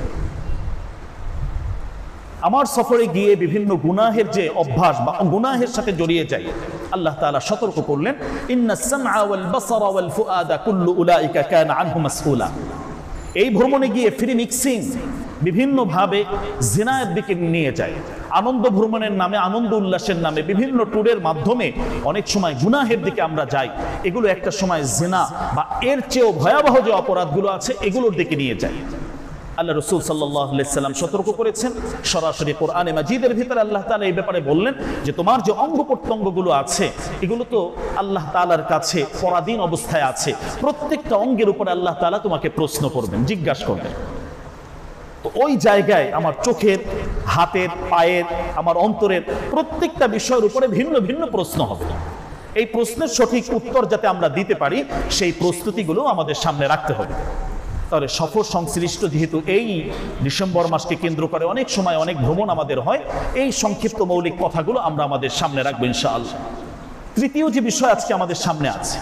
Speaker 1: আমার সফরে গিয়ে বিভিন্ন গুনাহের যে অভ্যাস বা গুনাহের সাথে জড়িয়ে যায়, আল্লাহ তাআলা সতর্ক করলেন, ইন্নাস সামআ ওয়াল বাসারা ওয়াল ফুআদা কুল্লু উলাইকা কানা আনহু মাসউলা। এই ভ্রমণে গিয়ে ফ্রি মিক্সিং, বিভিন্নভাবে জিনায়ের দিকে নিয়ে যায়। আনন্দ ভ্রমণের নামে, আনন্দ উল্লাসের নামে বিভিন্ন ট্যুরের মাধ্যমে অনেক সময় গুনাহের দিকে আমরা যাই। এগুলো একটা সময় জিনা বা এর চেয়েও ভয়াবহ যে অপরাধগুলো আছে, এগুলোর দিকে নিয়ে যায়। আল্লাহ রাসূল সাল্লাল্লাহু আলাইহি সাল্লাম সতর্ক করেছেন। সরাসরি কোরআনে মাজিদের ভিতরে আল্লাহ তাআলা এই ব্যাপারে বললেন যে তোমার যে অঙ্গ প্রত্যঙ্গগুলো আছে, এগুলো তো আল্লাহ তাআলার কাছে পরাধীন অবস্থায় আছে। প্রত্যেকটা অঙ্গের উপরে আল্লাহ তাআলা তোমাকে প্রশ্ন করবেন, জিজ্ঞাসা করবেন। তো ওই জায়গায় আমার চোখের, হাতের, পায়ের, আমার অন্তরের প্রত্যেকটা বিষয়ের উপরে ভিন্ন ভিন্ন প্রশ্ন হবে। এই প্রশ্নের সঠিক উত্তর যাতে আমরা দিতে পারি, সেই প্রস্তুতিগুলো আমাদের সামনে রাখতে হবে। তাহলে সফর সংশ্লিষ্ট, যেহেতু এই ডিসেম্বর মাসকে কেন্দ্র করে অনেক সময় অনেক ভ্রমণ আমাদের হয়, এই সংক্ষিপ্ত মৌলিক কথাগুলো আমরা আমাদের সামনে রাখবো ইনশাআল্লাহ। তৃতীয় যে বিষয় আজকে আমাদের সামনে আছে,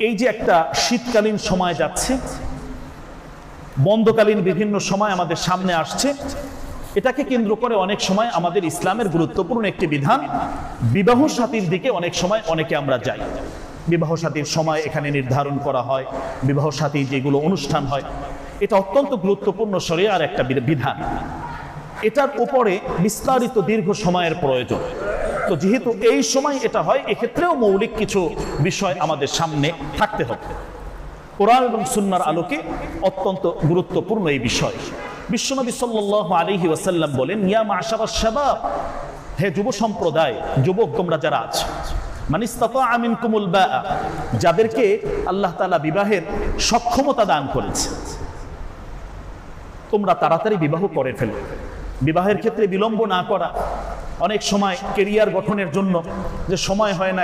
Speaker 1: এই যে একটা শীতকালীন সময় যাচ্ছে, বন্ধকালীন বিভিন্ন সময় আমাদের সামনে আসছে। এটাকে কেন্দ্র করে অনেক সময় আমাদের ইসলামের গুরুত্বপূর্ণ একটি বিধান, বিবাহ সাথীর দিকে অনেক সময় অনেকে আমরা যাই। বিবাহ সাথীর সময় এখানে নির্ধারণ করা হয়, বিবাহ সাথী যেগুলো অনুষ্ঠান হয়, এটা অত্যন্ত গুরুত্বপূর্ণ শরিয়ার একটা বিধান। এটার উপরে বিস্তারিত দীর্ঘ সময়ের প্রয়োজন। তো যেহেতু এই সময় এটা হয়, এক্ষেত্রেও মৌলিক কিছু বিষয় আমাদের সামনে থাকতে হবে। কোরআন এবং সুন্নাহর আলোকে অত্যন্ত গুরুত্বপূর্ণ এই বিষয়। বিশ্বনবী সাল্লাল্লাহু আলাইহি ওয়াসাল্লাম বলেন, ইয়া মা'শারাশ শাবাব, হে যুব সম্প্রদায়, যুবক তোমরা যারা আছো, মান ইসতাতাআ মিনকুমুল বাআ, যাদেরকে আল্লাহ তাআলা বিবাহের সক্ষমতা দান করেছে, তোমরা তাড়াতাড়ি বিবাহ করে ফেলো। বিবাহের ক্ষেত্রে বিলম্ব না করা। অনেক সময় কেরিয়ার গঠনের জন্য যে সময় হয় না,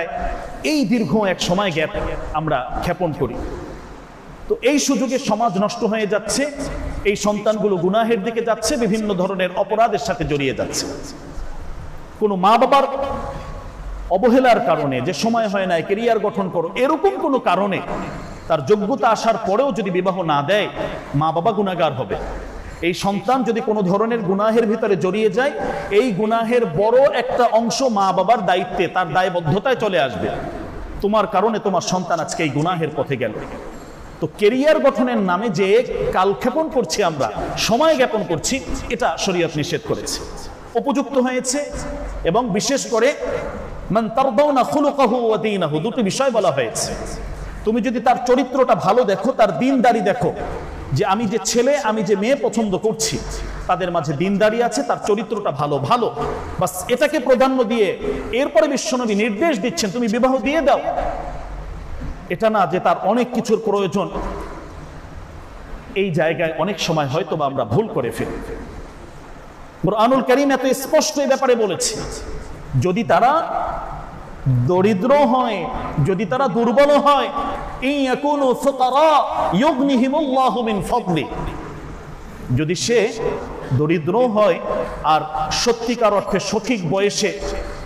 Speaker 1: এই দীর্ঘ এক সময় গ্যাপ আমরা ক্ষেপণ করি। তো এই সুযোগে সমাজ নষ্ট হয়ে যাচ্ছে, এই সন্তানগুলো গুনাহের দিকে যাচ্ছে, বিভিন্ন ধরনের অপরাধের সাথে জড়িয়ে যাচ্ছে। কোনো মা বাবার অবহেলার কারণে যে সময় হয় না, কেরিয়ার গঠন করো, এরকম কোনো কারণে তার যোগ্যতা আসার পরেও যদি বিবাহ না দেয়, মা বাবা গুনাহগার হবে। এই সন্তান যদি কোনো ধরনের গুনাহের ভিতরে জড়িয়ে যায়, এই গুনাহের বড় একটা অংশ মা বাবার দায়িত্বে, তার দায়বদ্ধতায় চলে আসবে। তোমার কারণে তোমার সন্তান আজকে এই গুনাহের পথে গেল। তো কেরিয়ার গঠনের নামে যে কালক্ষেপণ করছি আমরা, সময় জ্ঞাপন করছি, এটা শরীয়ত নিষেধ করেছে, উপযুক্ত হয়েছে। এবং বিশেষ করে মান তারদাউনা খুলুকাহু ওয়া দীনাহু, দুটো বিষয় বলা হয়েছে। তুমি যদি তার চরিত্রটা ভালো দেখো, তার দ্বীনদারি দেখো, যে আমি যে ছেলে, আমি যে মেয়ে পছন্দ করছি, তাদের মাঝে দ্বীনদারি আছে, তার চরিত্রটা ভালো, বাস এটাকে প্রাধান্য দিয়ে এরপরে বিশ্বনবী নির্দেশ দিচ্ছেন তুমি বিবাহ দিয়ে দাও। এটা না যে তার অনেক কিছুর প্রয়োজন। এই জায়গায় অনেক সময় হয়তো আমরা ভুল করে ফেলি। কুরআনুল কারীম এত স্পষ্ট এই ব্যাপারে বলেছে, যদি তারা দরিদ্র হয়, যদি তারা দুর্বল হয়, ইন ইয়াকুনু ফুকারা ইউগনিহিমুল্লাহু মিন ফাদলি, যদি সে দরিদ্র হয় আর সত্যিকার অর্থে সঠিক বয়সে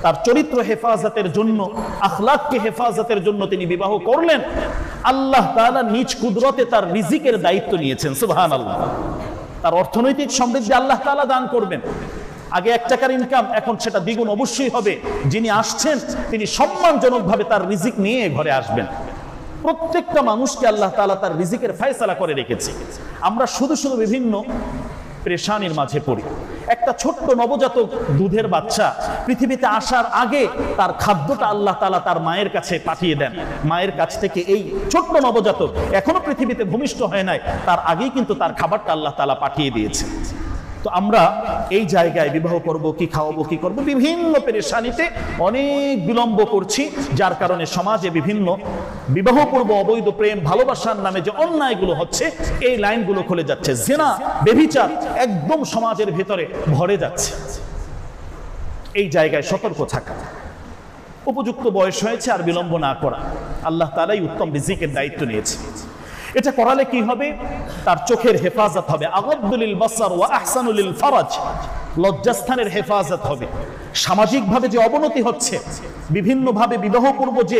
Speaker 1: তার চরিত্র হেফাজতের জন্য, আখলাককে হেফাজতের জন্য তিনি বিবাহ করলেন, আল্লাহ তাআলা নিজ কুদরতে তার রিজিকের দায়িত্ব নিয়েছেন। সুবহানাল্লাহ। তার অর্থনৈতিক সমৃদ্ধি আল্লাহ তাআলা দান করবেন। আগে 1 টাকার ইনকাম, এখন সেটা দ্বিগুণ অবশ্যই হবে। যিনি আসছেন তিনি সম্মানজনকভাবে তার রিজিক নিয়ে ঘরে আসবেন। প্রত্যেকটা মানুষকে আল্লাহ তাআলা তার রিজিকের ফয়সালা করে রেখেছে। আমরা শুধু শুধু বিভিন্ন পেরেশানির মাঝে পড়ি। একটা ছোট্ট নবজাতক দুধের বাচ্চা পৃথিবীতে আসার আগে তার খাদ্যটা আল্লাহ তাআলা তার মায়ের কাছে পাঠিয়ে দেন। মায়ের কাছ থেকে এই ছোট্ট নবজাতক এখনো পৃথিবীতে ভূমিষ্ঠ হয় নাই, তার আগেই কিন্তু তার খাবারটা আল্লাহ তাআলা পাঠিয়ে দিয়েছে। তো আমরা এই জায়গায় বিবাহ করব, কি খাওয়াবো, কি করব, বিভিন্ন পেরেশানিতে অনেক বিলম্ব করছি, যার কারণে সমাজে বিভিন্ন বিবাহ পূর্ব অবৈধ প্রেম ভালোবাসার নামে যে অন্যায়গুলো হচ্ছে, এই লাইনগুলো খুলে যাচ্ছে। জিনা, ব্যভিচার একদম সমাজের ভিতরে ভরে যাচ্ছে। এই জায়গায় সতর্ক থাকা, উপযুক্ত বয়স হয়েছে আর বিলম্ব না করা। আল্লাহ তাআলাই উত্তম রিজিকের দায়িত্ব নিয়েছে। এটা করালে কি হবে? তার চোখের হেফাজত হবে, আগাদ্দুলিল বাসার ওয়া আহসানুলিল ফারাজ, লজ্জাস্থানের হেফাজত হবে। সামাজিকভাবে যে অবনতি হচ্ছে, বিভিন্নভাবে বিবাহ পূর্ব যে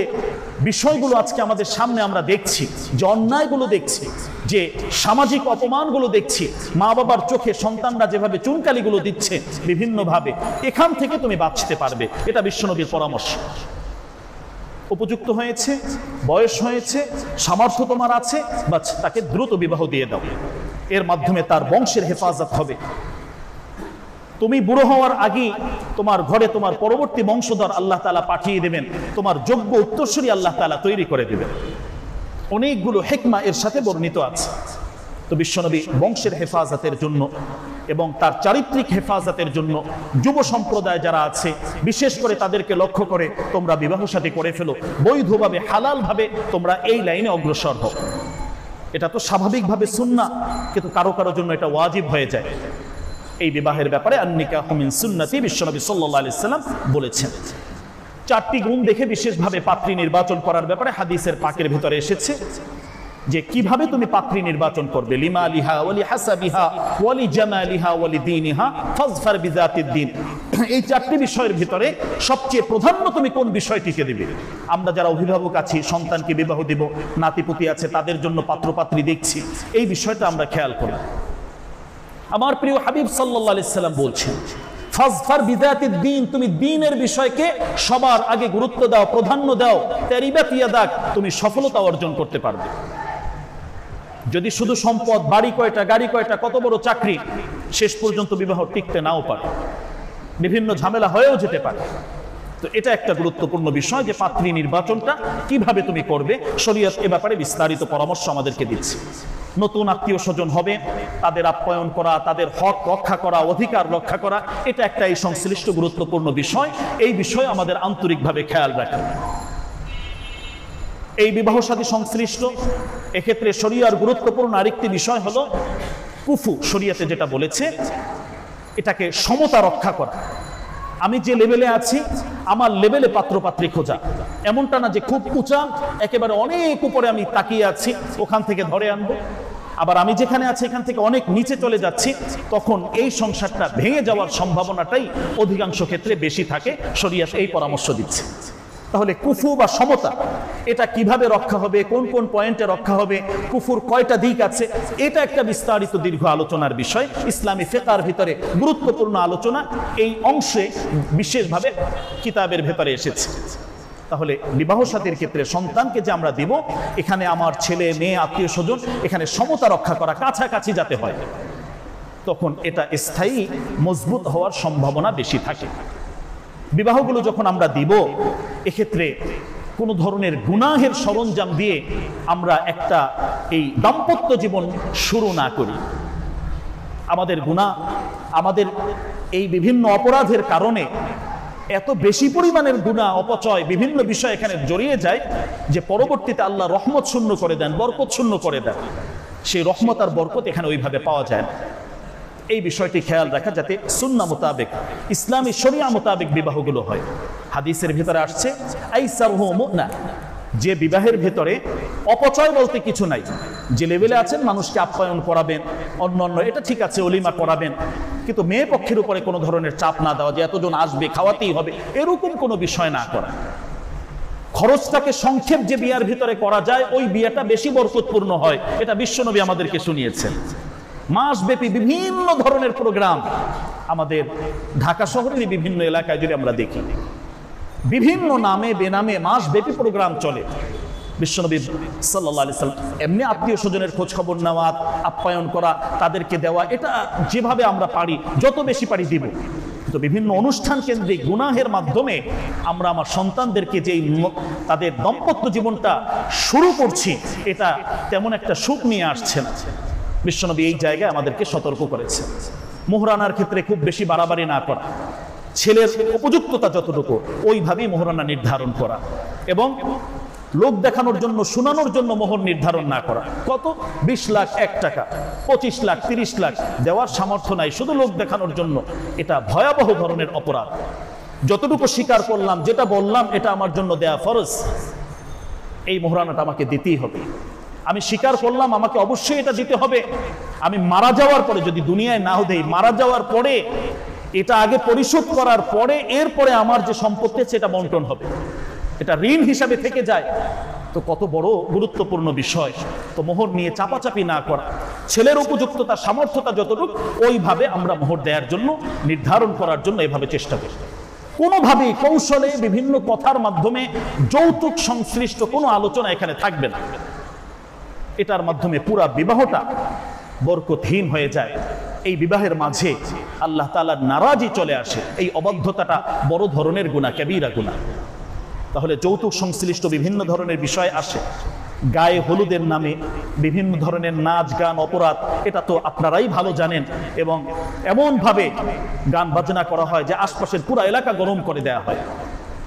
Speaker 1: বিষয়গুলো আজকে আমাদের সামনে আমরা দেখছি, যে অন্যায়গুলো দেখছি, যে সামাজিক অপমানগুলো দেখছি, মা বাবার চোখে সন্তানরা যেভাবে চুনকালিগুলো দিচ্ছে বিভিন্নভাবে, এখান থেকে তুমি বাঁচতে পারবে। এটা বিশ্বনবীর পরামর্শ। উপযুক্ত হয়েছে, বয়স হয়েছে, সামর্থ্য তোমার আছে, বাস তাকে দ্রুত বিবাহ দিয়ে দাও। এর মাধ্যমে তার বংশের হেফাজত হবে। তুমি বুড়ো হওয়ার আগেই তোমার ঘরে তোমার পরবর্তী বংশধর আল্লাহ তাআলা পাঠিয়ে দেবেন, তোমার যোগ্য উত্তরসূরি আল্লাহ তাআলা তৈরি করে দেবেন। অনেকগুলো হিকমা এর সাথে বর্ণিত আছে। তো বিশ্বনবী বংশের হেফাজতের জন্য এবং তার চারিত্রিক হেফাজতের জন্য যুব সম্প্রদায় যারা আছে, বিশেষ করে তাদেরকে লক্ষ্য করে তোমরা বিবাহ শাদী করে ফেলো, বৈধভাবে হালালভাবে তোমরা এই লাইনে অগ্রসর হও। এটা তো স্বাভাবিকভাবে সুন্নাহ, কিন্তু কারো কারো জন্য এটা ওয়াজিব হয়ে যায়। এই বিবাহের ব্যাপারে আন-নিকাহু মিন সুন্নতি, বিশ্বনবী সাল্লাল্লাহু আলাইহি সাল্লাম বলেছেন। 4টি গুণ দেখে বিশেষভাবে পাত্রী নির্বাচন করার ব্যাপারে হাদিসের পাকের ভিতরে এসেছে। যে কিভাবে তুমি পাত্রী নির্বাচন করবে। লিমালিহা ওয়ালি হাসাবিহা ওয়ালি জামালিহা ওয়ালি দীনিহা ফাজফার বিযাতিদ দ্বীন। এই চারটি বিষয়ের ভিতরে সবচেয়ে প্রাধান্য তুমি কোন বিষয়টিকে দিবে। আমরা যারা অভিভাবক আছি, সন্তানকে বিবাহ দিব, নাতিপুতি আছে, তাদের জন্য পাত্রপাত্রী দেখছি, এই বিষয়টা আমরা খেয়াল করি। আমার প্রিয় হাবিব সাল্লাল্লাহু আলাইহি সাল্লাম বলছেন, ফাজফার বিযাতিদ দ্বীন, তুমি দ্বীনের বিষয়কে সবার আগে গুরুত্ব দাও, প্রাধান্য দাও, তারিবাত ইয়াদাক, তুমি সফলতা অর্জন করতে পারবে। যদি শুধু সম্পদ, বাড়ি কয়টা, গাড়ি কয়টা, কত বড় চাকরি, শেষ পর্যন্ত বিবাহ টিকতে নাও পারে, বিভিন্ন ঝামেলা হয়েও যেতে পারে। তো এটা একটা গুরুত্বপূর্ণ বিষয় যে পাত্রী নির্বাচনটা কিভাবে তুমি করবে। শরীয়ত এ ব্যাপারে বিস্তারিত পরামর্শ আমাদেরকে দিচ্ছে। নতুন আত্মীয় স্বজন হবে, তাদের আপ্যায়ন করা, তাদের হক রক্ষা করা, অধিকার রক্ষা করা, এটা একটা এই সংশ্লিষ্ট গুরুত্বপূর্ণ বিষয়। এই বিষয়ে আমাদের আন্তরিকভাবে খেয়াল রাখা। এই বিবাহ সাথী সংশ্লিষ্ট এক্ষেত্রে শরীয়তের গুরুত্বপূর্ণ আরেকটি বিষয় হলো কুফু। শরীয়তে যেটা বলেছে, এটাকে সমতা রক্ষা করা। আমি যে লেভেলে আছি, আমার লেভেলে পাত্রপাত্রী খোঁজা। এমনটা না যে খুব উঁচা, একেবারে অনেক উপরে আমি তাকিয়ে আছি, ওখান থেকে ধরে আনবো। আবার আমি যেখানে আছি এখান থেকে অনেক নিচে চলে যাচ্ছি, তখন এই সংসারটা ভেঙে যাওয়ার সম্ভাবনাটাই অধিকাংশ ক্ষেত্রে বেশি থাকে। শরীয়ত এই পরামর্শ দিচ্ছে। তাহলে কুফু বা সমতা, এটা কিভাবে রক্ষা হবে, কোন কোন পয়েন্টে রক্ষা হবে, কুফুর কয়টা দিক আছে, এটা একটা বিস্তারিত দীর্ঘ আলোচনার বিষয়। ইসলামী ফিকহের ভিতরে গুরুত্বপূর্ণ আলোচনা এই অংশে বিশেষভাবে কিতাবের ভেতরে এসেছে। তাহলে বিবাহ সাথীর ক্ষেত্রে সন্তানকে যে আমরা দিব, এখানে আমার ছেলে মেয়ে আত্মীয় স্বজন, এখানে সমতা রক্ষা করা, কাছাকাছি যাতে হয়, তখন এটা স্থায়ী মজবুত হওয়ার সম্ভাবনা বেশি থাকে। বিবাহগুলো যখন আমরা দিব, এক্ষেত্রে কোনো ধরনের গুনাহের সরঞ্জাম দিয়ে আমরা একটা এই দাম্পত্য জীবন শুরু না করি। আমাদের গুনাহ, আমাদের এই বিভিন্ন অপরাধের কারণে এত বেশি পরিমাণের গুনাহ, অপচয়, বিভিন্ন বিষয় এখানে জড়িয়ে যায় যে পরবর্তীতে আল্লাহ রহমত শূন্য করে দেন, বরকত শূন্য করে দেন। সেই রহমত আর বরকত এখানে ওইভাবে পাওয়া যায় না। এই বিষয়টি খেয়াল রাখা, যাতে সুন্নাহ মোতাবেক, ইসলামী শরিয়া মোতাবেক বিবাহগুলো হয়। হাদিসের ভিতরে আসছে, আইসারহু মুনা, যে বিবাহের ভিতরে অপচয় বলতে কিছু নাই। যে লেভেলে আছেন, মানুষকে আপ্যায়ন করাবেন, অন্যান্য এটা ঠিক আছে, অলিমা করাবেন, কিন্তু মেয়ে পক্ষের উপরে কোনো ধরনের চাপ না দেওয়া, যে এতজন আসবে খাওয়াতেই হবে, এরকম কোনো বিষয় না করা। খরচটাকে সংক্ষেপ যে বিয়ার ভিতরে করা যায়, ওই বিয়াটা বেশি বরকতপূর্ণ হয়। এটা বিশ্বনবী আমাদেরকে শুনিয়েছেন। মাসব্যাপী বিভিন্ন ধরনের প্রোগ্রাম আমাদের ঢাকা শহরের বিভিন্ন এলাকায় যদি আমরা দেখি, বিভিন্ন নামে বেনামে মাসব্যাপী প্রোগ্রাম চলে। বিশ্বনবী সাল্লাল্লাহু আলাইহি সাল্লাম এমনি আত্মীয় স্বজনের খোঁজ খবর নেওয়া, আপ্যায়ন করা, তাদেরকে দেওয়া, এটা যেভাবে আমরা পারি, যত বেশি পারি দিব। তো বিভিন্ন অনুষ্ঠান কেন্দ্রিক গুনাহের মাধ্যমে আমরা আমার সন্তানদেরকে যেই তাদের দাম্পত্য জীবনটা শুরু করছি, এটা তেমন একটা সুখ নিয়ে আসছে না। বিশ্বনবী এই জায়গায় আমাদেরকে সতর্ক করেছে। মোহরানার ক্ষেত্রে খুব বেশি বাড়াবাড়ি না করা, ছেলের উপযুক্ততা যতটুকু ওইভাবেই মোহরানা নির্ধারণ করা, এবং লোক দেখানোর জন্য, শোনানোর জন্য মোহর নির্ধারণ না করা। কত 20 লাখ 1 টাকা, 25 লাখ 30 লাখ দেওয়ার সামর্থ্য নাই শুধু লোক দেখানোর জন্য, এটা ভয়াবহ ধরনের অপরাধ। যতটুকু স্বীকার করলাম, যেটা বললাম এটা আমার জন্য দেয়া ফরজ, এই মোহরানাটা আমাকে দিতেই হবে। আমি স্বীকার করলাম, আমাকে অবশ্যই এটা দিতে হবে। আমি মারা যাওয়ার পরে, যদি দুনিয়ায় নাও দেই, মারা যাওয়ার পরে এটা আগে পরিশোধ করার পরে, এরপরে আমার যে সম্পত্তি সেটা বন্টন হবে, এটা ঋণ হিসাবে থেকে যায়। তো কত বড় গুরুত্বপূর্ণ বিষয়। তো মোহর নিয়ে চাপাচাপি না করা, ছেলের উপযুক্ততা, সামর্থ্যতা যতটুকু, ওইভাবে আমরা মোহর দেওয়ার জন্য, নির্ধারণ করার জন্য এভাবে চেষ্টা করি। কোনোভাবেই কৌশলে, বিভিন্ন কথার মাধ্যমে যৌতুক সংশ্লিষ্ট কোনো আলোচনা এখানে থাকবে না। এটার মাধ্যমে পুরা বিবাহটা বরকতহীন হয়ে যায়। এই বিবাহের মাঝে আল্লাহ তাআলার নারাজি চলে আসে। এই অবাধ্যতাটা বড় ধরনের গুনাহ, কবিরা গুনাহ। তাহলে যৌতুক সংশ্লিষ্ট বিভিন্ন ধরনের বিষয় আসে। গায়ে হলুদের নামে বিভিন্ন ধরনের নাচ গান, অপরাধ, এটা তো আপনারাই ভালো জানেন। এবং এমনভাবে গান বাজনা করা হয় যে আশপাশের পুরো এলাকা গরম করে দেওয়া হয়।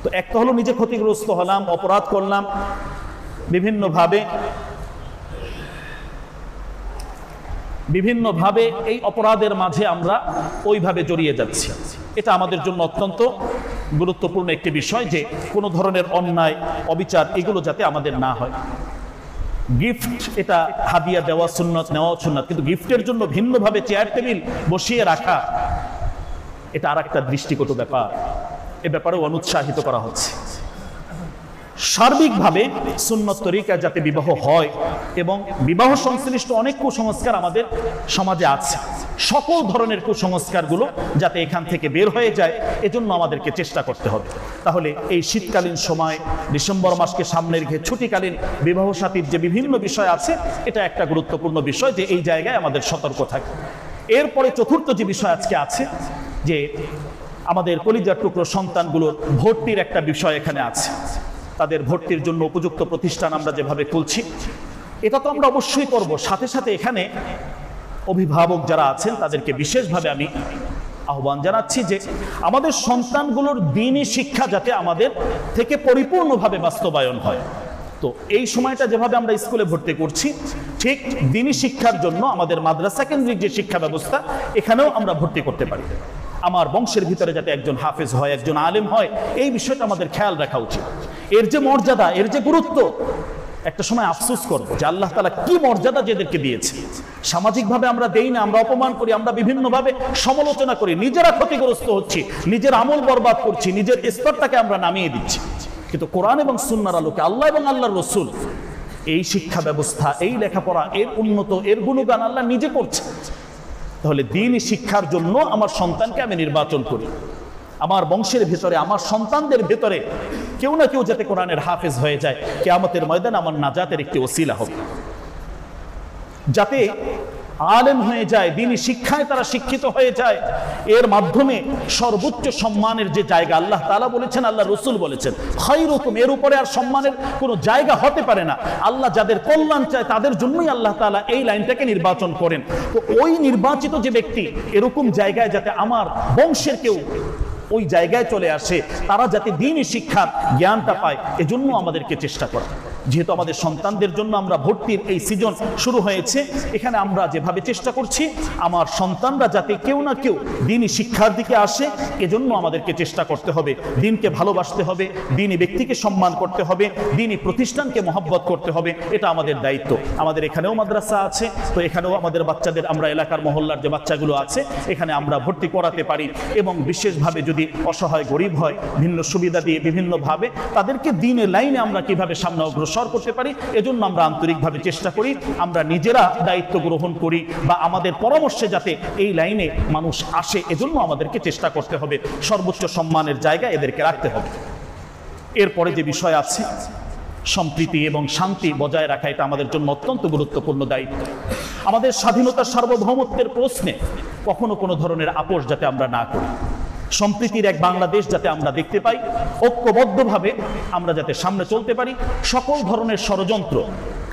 Speaker 1: তো একটা হলো নিজে ক্ষতিগ্রস্ত হলাম, অপরাধ করলাম, বিভিন্নভাবে এই অপরাধের মাঝে আমরা ওইভাবে জড়িয়ে যাচ্ছি। এটা আমাদের জন্য অত্যন্ত গুরুত্বপূর্ণ একটি বিষয়, যে কোনো ধরনের অন্যায়, অবিচার, এগুলো যাতে আমাদের না হয়। গিফট এটা হাদিয়া দেওয়া সুন্নত, নেওয়া সুন্নত, কিন্তু গিফটের জন্য ভিন্নভাবে চেয়ার টেবিল বসিয়ে রাখা এটা আর একটা দৃষ্টিকটু ব্যাপার। এ ব্যাপারে অনুৎসাহিত করা হচ্ছে। সার্বিকভাবে সুন্নত তরিকায় যাতে বিবাহ হয় এবং বিবাহ সংশ্লিষ্ট অনেক কুসংস্কার আমাদের সমাজে আছে, সকল ধরনের কুসংস্কারগুলো যাতে এখান থেকে বের হয়ে যায় এজন্য আমাদেরকে চেষ্টা করতে হবে। তাহলে এই শীতকালীন সময়, ডিসেম্বর মাসকে সামনে রেখে ছুটিকালীন বিবাহ সাথীর যে বিভিন্ন বিষয় আছে, এটা একটা গুরুত্বপূর্ণ বিষয় যে এই জায়গায় আমাদের সতর্ক থাকে। এরপরে চতুর্থ যে বিষয় আজকে আছে, যে আমাদের কলিজার টুকরো সন্তানগুলোর ভর্তির একটা বিষয় এখানে আছে। তাদের ভর্তির জন্য উপযুক্ত প্রতিষ্ঠান আমরা যেভাবে খুলছি, এটা তো আমরা অবশ্যই করব, সাথে সাথে এখানে অভিভাবক যারা আছেন তাদেরকে বিশেষভাবে আমি আহ্বান জানাচ্ছি যে আমাদের সন্তানগুলোর দ্বীনি শিক্ষা যাতে আমাদের থেকে পরিপূর্ণভাবে বাস্তবায়ন হয়। তো এই সময়টা যেভাবে আমরা স্কুলে ভর্তি করছি, ঠিক দ্বীনি শিক্ষার জন্য আমাদের মাদ্রাসা কেন্দ্রিক যে শিক্ষা ব্যবস্থা, এখানেও আমরা ভর্তি করতে পারি। আমার বংশের ভিতরে যাতে একজন হাফেজ হয়, একজন আলেম হয়, এই বিষয়টা আমাদের খেয়াল রাখা উচিত। এর যে মর্যাদা, এর যে গুরুত্ব, একটা সময় আফসোস করবো যে আল্লাহ তাআলা কি মর্যাদা যেদেরকে দিয়েছে। সামাজিকভাবে আমরা দেই না, আমরা অপমান করি, আমরা বিভিন্নভাবে সমালোচনা করি, নিজেরা ক্ষতিগ্রস্ত হচ্ছি, নিজের আমল বরবাদ করছি, নিজের স্তরটাকে আমরা নামিয়ে দিচ্ছি। কিন্তু কোরআন এবং সুন্নাহর আলোকে আল্লাহ এবং আল্লাহর রাসূল এই শিক্ষা ব্যবস্থা, এই লেখাপড়া, এর উন্নত, এর গুণগান আল্লাহ নিজে করছে। তাহলে দ্বীনি শিক্ষার জন্য আমার সন্তানকে আমি নির্বাচন করি, আমার বংশের ভেতরে, আমার সন্তানদের ভেতরে কেউ না কেউ যাতে কোরআনের হাফেজ হয়ে যায়, কিয়ামতের ময়দানে আমার নাজাতের একটি ওসিলা হবে। যাতে আলেম হয়ে যায়, দ্বীনি শিক্ষায় তারা শিক্ষিত হয়ে যায়, এর মাধ্যমে সর্বোচ্চ সম্মানের যে জায়গা আল্লাহ তাআলা বলেছেন, আল্লাহ রাসূল বলেছেন খায়রুকুম, এর উপরে আর সম্মানের কোনো জায়গা হতে পারে না। আল্লাহ যাদের কল্যাণ চায় তাদের জন্যই আল্লাহ তাআলা এই লাইনটাকে নির্বাচন করেন। তো ওই নির্বাচিত যে ব্যক্তি এরকম জায়গায় যাতে আমার বংশের কেউ ওই জায়গায় চলে আসে, তারা যাতে দ্বীনি শিক্ষার জ্ঞানটা পায়, এজন্য আমাদেরকে চেষ্টা করা। যেহেতু আমাদের সন্তানদের জন্য আমরা ভর্তির এই সিজন শুরু হয়েছে, এখানে আমরা যেভাবে চেষ্টা করছি আমার সন্তানরা যাতে কেউ না কেউ দ্বীনি শিক্ষার দিকে আসে, এজন্য আমাদেরকে চেষ্টা করতে হবে। দ্বীনকে ভালোবাসতে হবে, দ্বীনি ব্যক্তিকে সম্মান করতে হবে, দ্বীনি প্রতিষ্ঠানকে মহব্বত করতে হবে, এটা আমাদের দায়িত্ব। আমাদের এখানেও মাদ্রাসা আছে, তো এখানেও আমাদের বাচ্চাদের আমরা এলাকার মহল্লার যে বাচ্চাগুলো আছে এখানে আমরা ভর্তি করাতে পারি। এবং বিশেষভাবে যদি অসহায় গরিব হয়, ভিন্ন সুবিধা দিয়ে বিভিন্নভাবে তাদেরকে দ্বীনের লাইনে আমরা কিভাবে সামনে অগ্রসর করতে পারি, এজন্য আমরা আন্তরিকভাবে চেষ্টা করি। আমরা নিজেরা দায়িত্ব গ্রহণ করি বা আমাদের পরামর্শে যাতে এই লাইনে মানুষ আসে, এজন্য আমাদেরকে চেষ্টা করতে হবে। সর্বোচ্চ সম্মানের জায়গা এদেরকে রাখতে হবে। এরপরে যে বিষয় আছে সম্প্রীতি এবং শান্তি বজায় রাখা, এটা আমাদের জন্য অত্যন্ত গুরুত্বপূর্ণ দায়িত্ব। আমাদের স্বাধীনতার সার্বভৌমত্বের প্রশ্নে কখনো কোনো ধরনের আপোষ যাতে আমরা না করি, সম্প্রীতির এক বাংলাদেশ যাতে আমরা দেখতে পাই, ঐক্যবদ্ধভাবে আমরা যাতে সামনে চলতে পারি, সকল ধরনের ষড়যন্ত্র,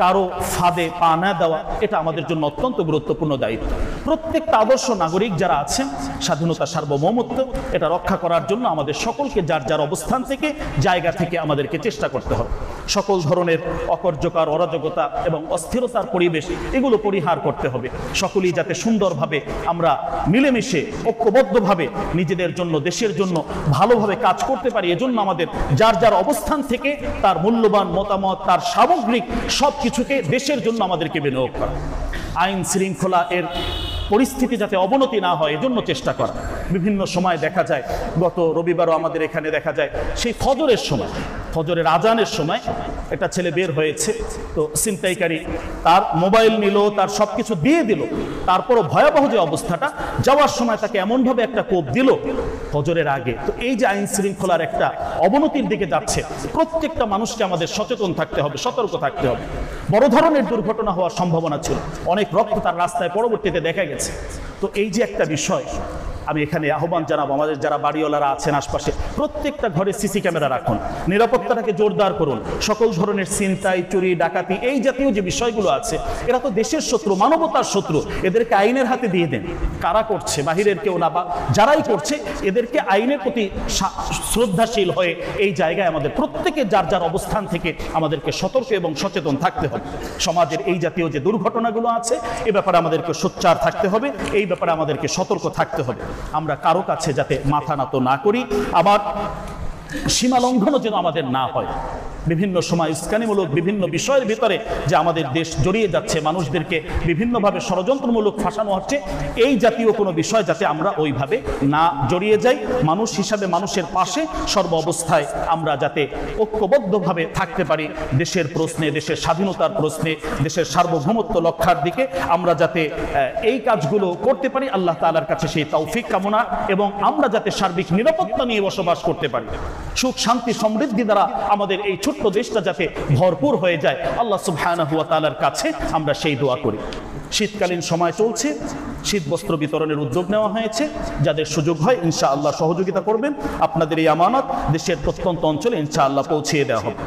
Speaker 1: কারো ফাঁদে পা না দেওয়া, এটা আমাদের জন্য অত্যন্ত গুরুত্বপূর্ণ দায়িত্ব। প্রত্যেকটা আদর্শ নাগরিক যারা আছেন, স্বাধীনতা সার্বভৌমত্ব এটা রক্ষা করার জন্য আমাদের সকলকে যার যার অবস্থান থেকে, জায়গা থেকে আমাদেরকে চেষ্টা করতে হবে। সকল ধরনের অকার্যকর, অরাজকতা এবং অস্থিরতার পরিবেশ এগুলো পরিহার করতে হবে। সকলেই যাতে সুন্দরভাবে আমরা মিলেমিশে ঐক্যবদ্ধভাবে নিজেদের জন্য, দেশের জন্য ভালোভাবে কাজ করতে পারি, এজন্য আমাদের যার যার অবস্থান থেকে তার মূল্যবান মতামত, তার সামগ্রিক সব কিছুকে দেশের জন্য আমাদেরকে বিনিয়োগ করা। আইন শৃঙ্খলা এর পরিস্থিতি যাতে অবনতি না হয় এজন্য চেষ্টা করা। বিভিন্ন সময় দেখা যায়, গত রবিবারও আমাদের এখানে দেখা যায়, সেই ফজরের সময়, ফজরের আজানের সময় একটা ছেলে বের হয়েছে, তো ছিনতাইকারী তার মোবাইল নিল, তার সব কিছু দিয়ে দিল, তারপরও ভয়াবহ যে অবস্থাটা, যাওয়ার সময় তাকে এমনভাবে একটা কোপ দিল ফজরের আগে। তো এই যে আইন শৃঙ্খলার একটা অবনতির দিকে যাচ্ছে, প্রত্যেকটা মানুষকে আমাদের সচেতন থাকতে হবে, সতর্ক থাকতে হবে। বড় ধরনের দুর্ঘটনা হওয়ার সম্ভাবনা ছিল, অনেক রক্ত তার রাস্তায় পরবর্তীতে দেখা গেছে। তো এই যে একটা বিষয়, আমি এখানে আহ্বান জানাবো আমাদের যারা বাড়িওয়ালারা আছেন আশপাশে, প্রত্যেকটা ঘরে সিসি ক্যামেরা রাখুন, নিরাপত্তাটাকে জোরদার করুন। সকল ধরনের ছিনতাই, চুরি, ডাকাতি এই জাতীয় যে বিষয়গুলো আছে, এরা তো দেশের শত্রু, মানবতার শত্রু, এদেরকে আইনের হাতে দিয়ে দেন। কারা করছে, বাহিরের কেউ না, বা যারাই করছে এদেরকে আইনের প্রতি শ্রদ্ধাশীল হয়ে এই জায়গায় আমাদের প্রত্যেকে যার যার অবস্থান থেকে আমাদেরকে সতর্ক এবং সচেতন থাকতে হবে। সমাজের এই জাতীয় যে দুর্ঘটনাগুলো আছে এ ব্যাপারে আমাদেরকে সোচ্চার থাকতে হবে, এই ব্যাপারে আমাদেরকে সতর্ক থাকতে হবে। আমরা কারো কাছে যাতে মাথা নত না করি, আবার সীমা লঙ্ঘনও যেন আমাদের না হয়। বিভিন্ন সময় উস্কানিমূলক বিভিন্ন বিষয়ের ভিতরে যে আমাদের দেশ জড়িয়ে যাচ্ছে, মানুষদেরকে বিভিন্নভাবে ষড়যন্ত্রমূলক ফাঁসানো হচ্ছে, এই জাতীয় কোনো বিষয় যাতে আমরা ওইভাবে না জড়িয়ে যাই। মানুষ হিসাবে মানুষের পাশে সর্ব অবস্থায় আমরা যাতে ঐক্যবদ্ধভাবে থাকতে পারি, দেশের প্রশ্নে, দেশের স্বাধীনতার প্রশ্নে, দেশের সার্বভৌমত্ব রক্ষার দিকে আমরা যাতে এই কাজগুলো করতে পারি। আল্লাহ তাআলার কাছে সেই তৌফিক কামনা, এবং আমরা যাতে সার্বিক নিরাপত্তা নিয়ে বসবাস করতে পারি, সুখ শান্তি সমৃদ্ধি দ্বারা আমাদের এই ছোট্ট দেশটা যাতে ভরপুর হয়ে যায়, আল্লাহ সুবহানাহু ওয়া তাআলার কাছে আমরা সেই দোয়া করি। শীতকালীন সময় চলছে, শীত বস্ত্র বিতরণের উদ্যোগ নেওয়া হয়েছে। যাদের সুযোগ হয় ইনশাআল্লাহ সহযোগিতা করবেন। আপনাদের এই আমানত দেশের প্রত্যন্ত অঞ্চলে ইনশাআল্লাহ পৌঁছিয়ে দেওয়া হবে।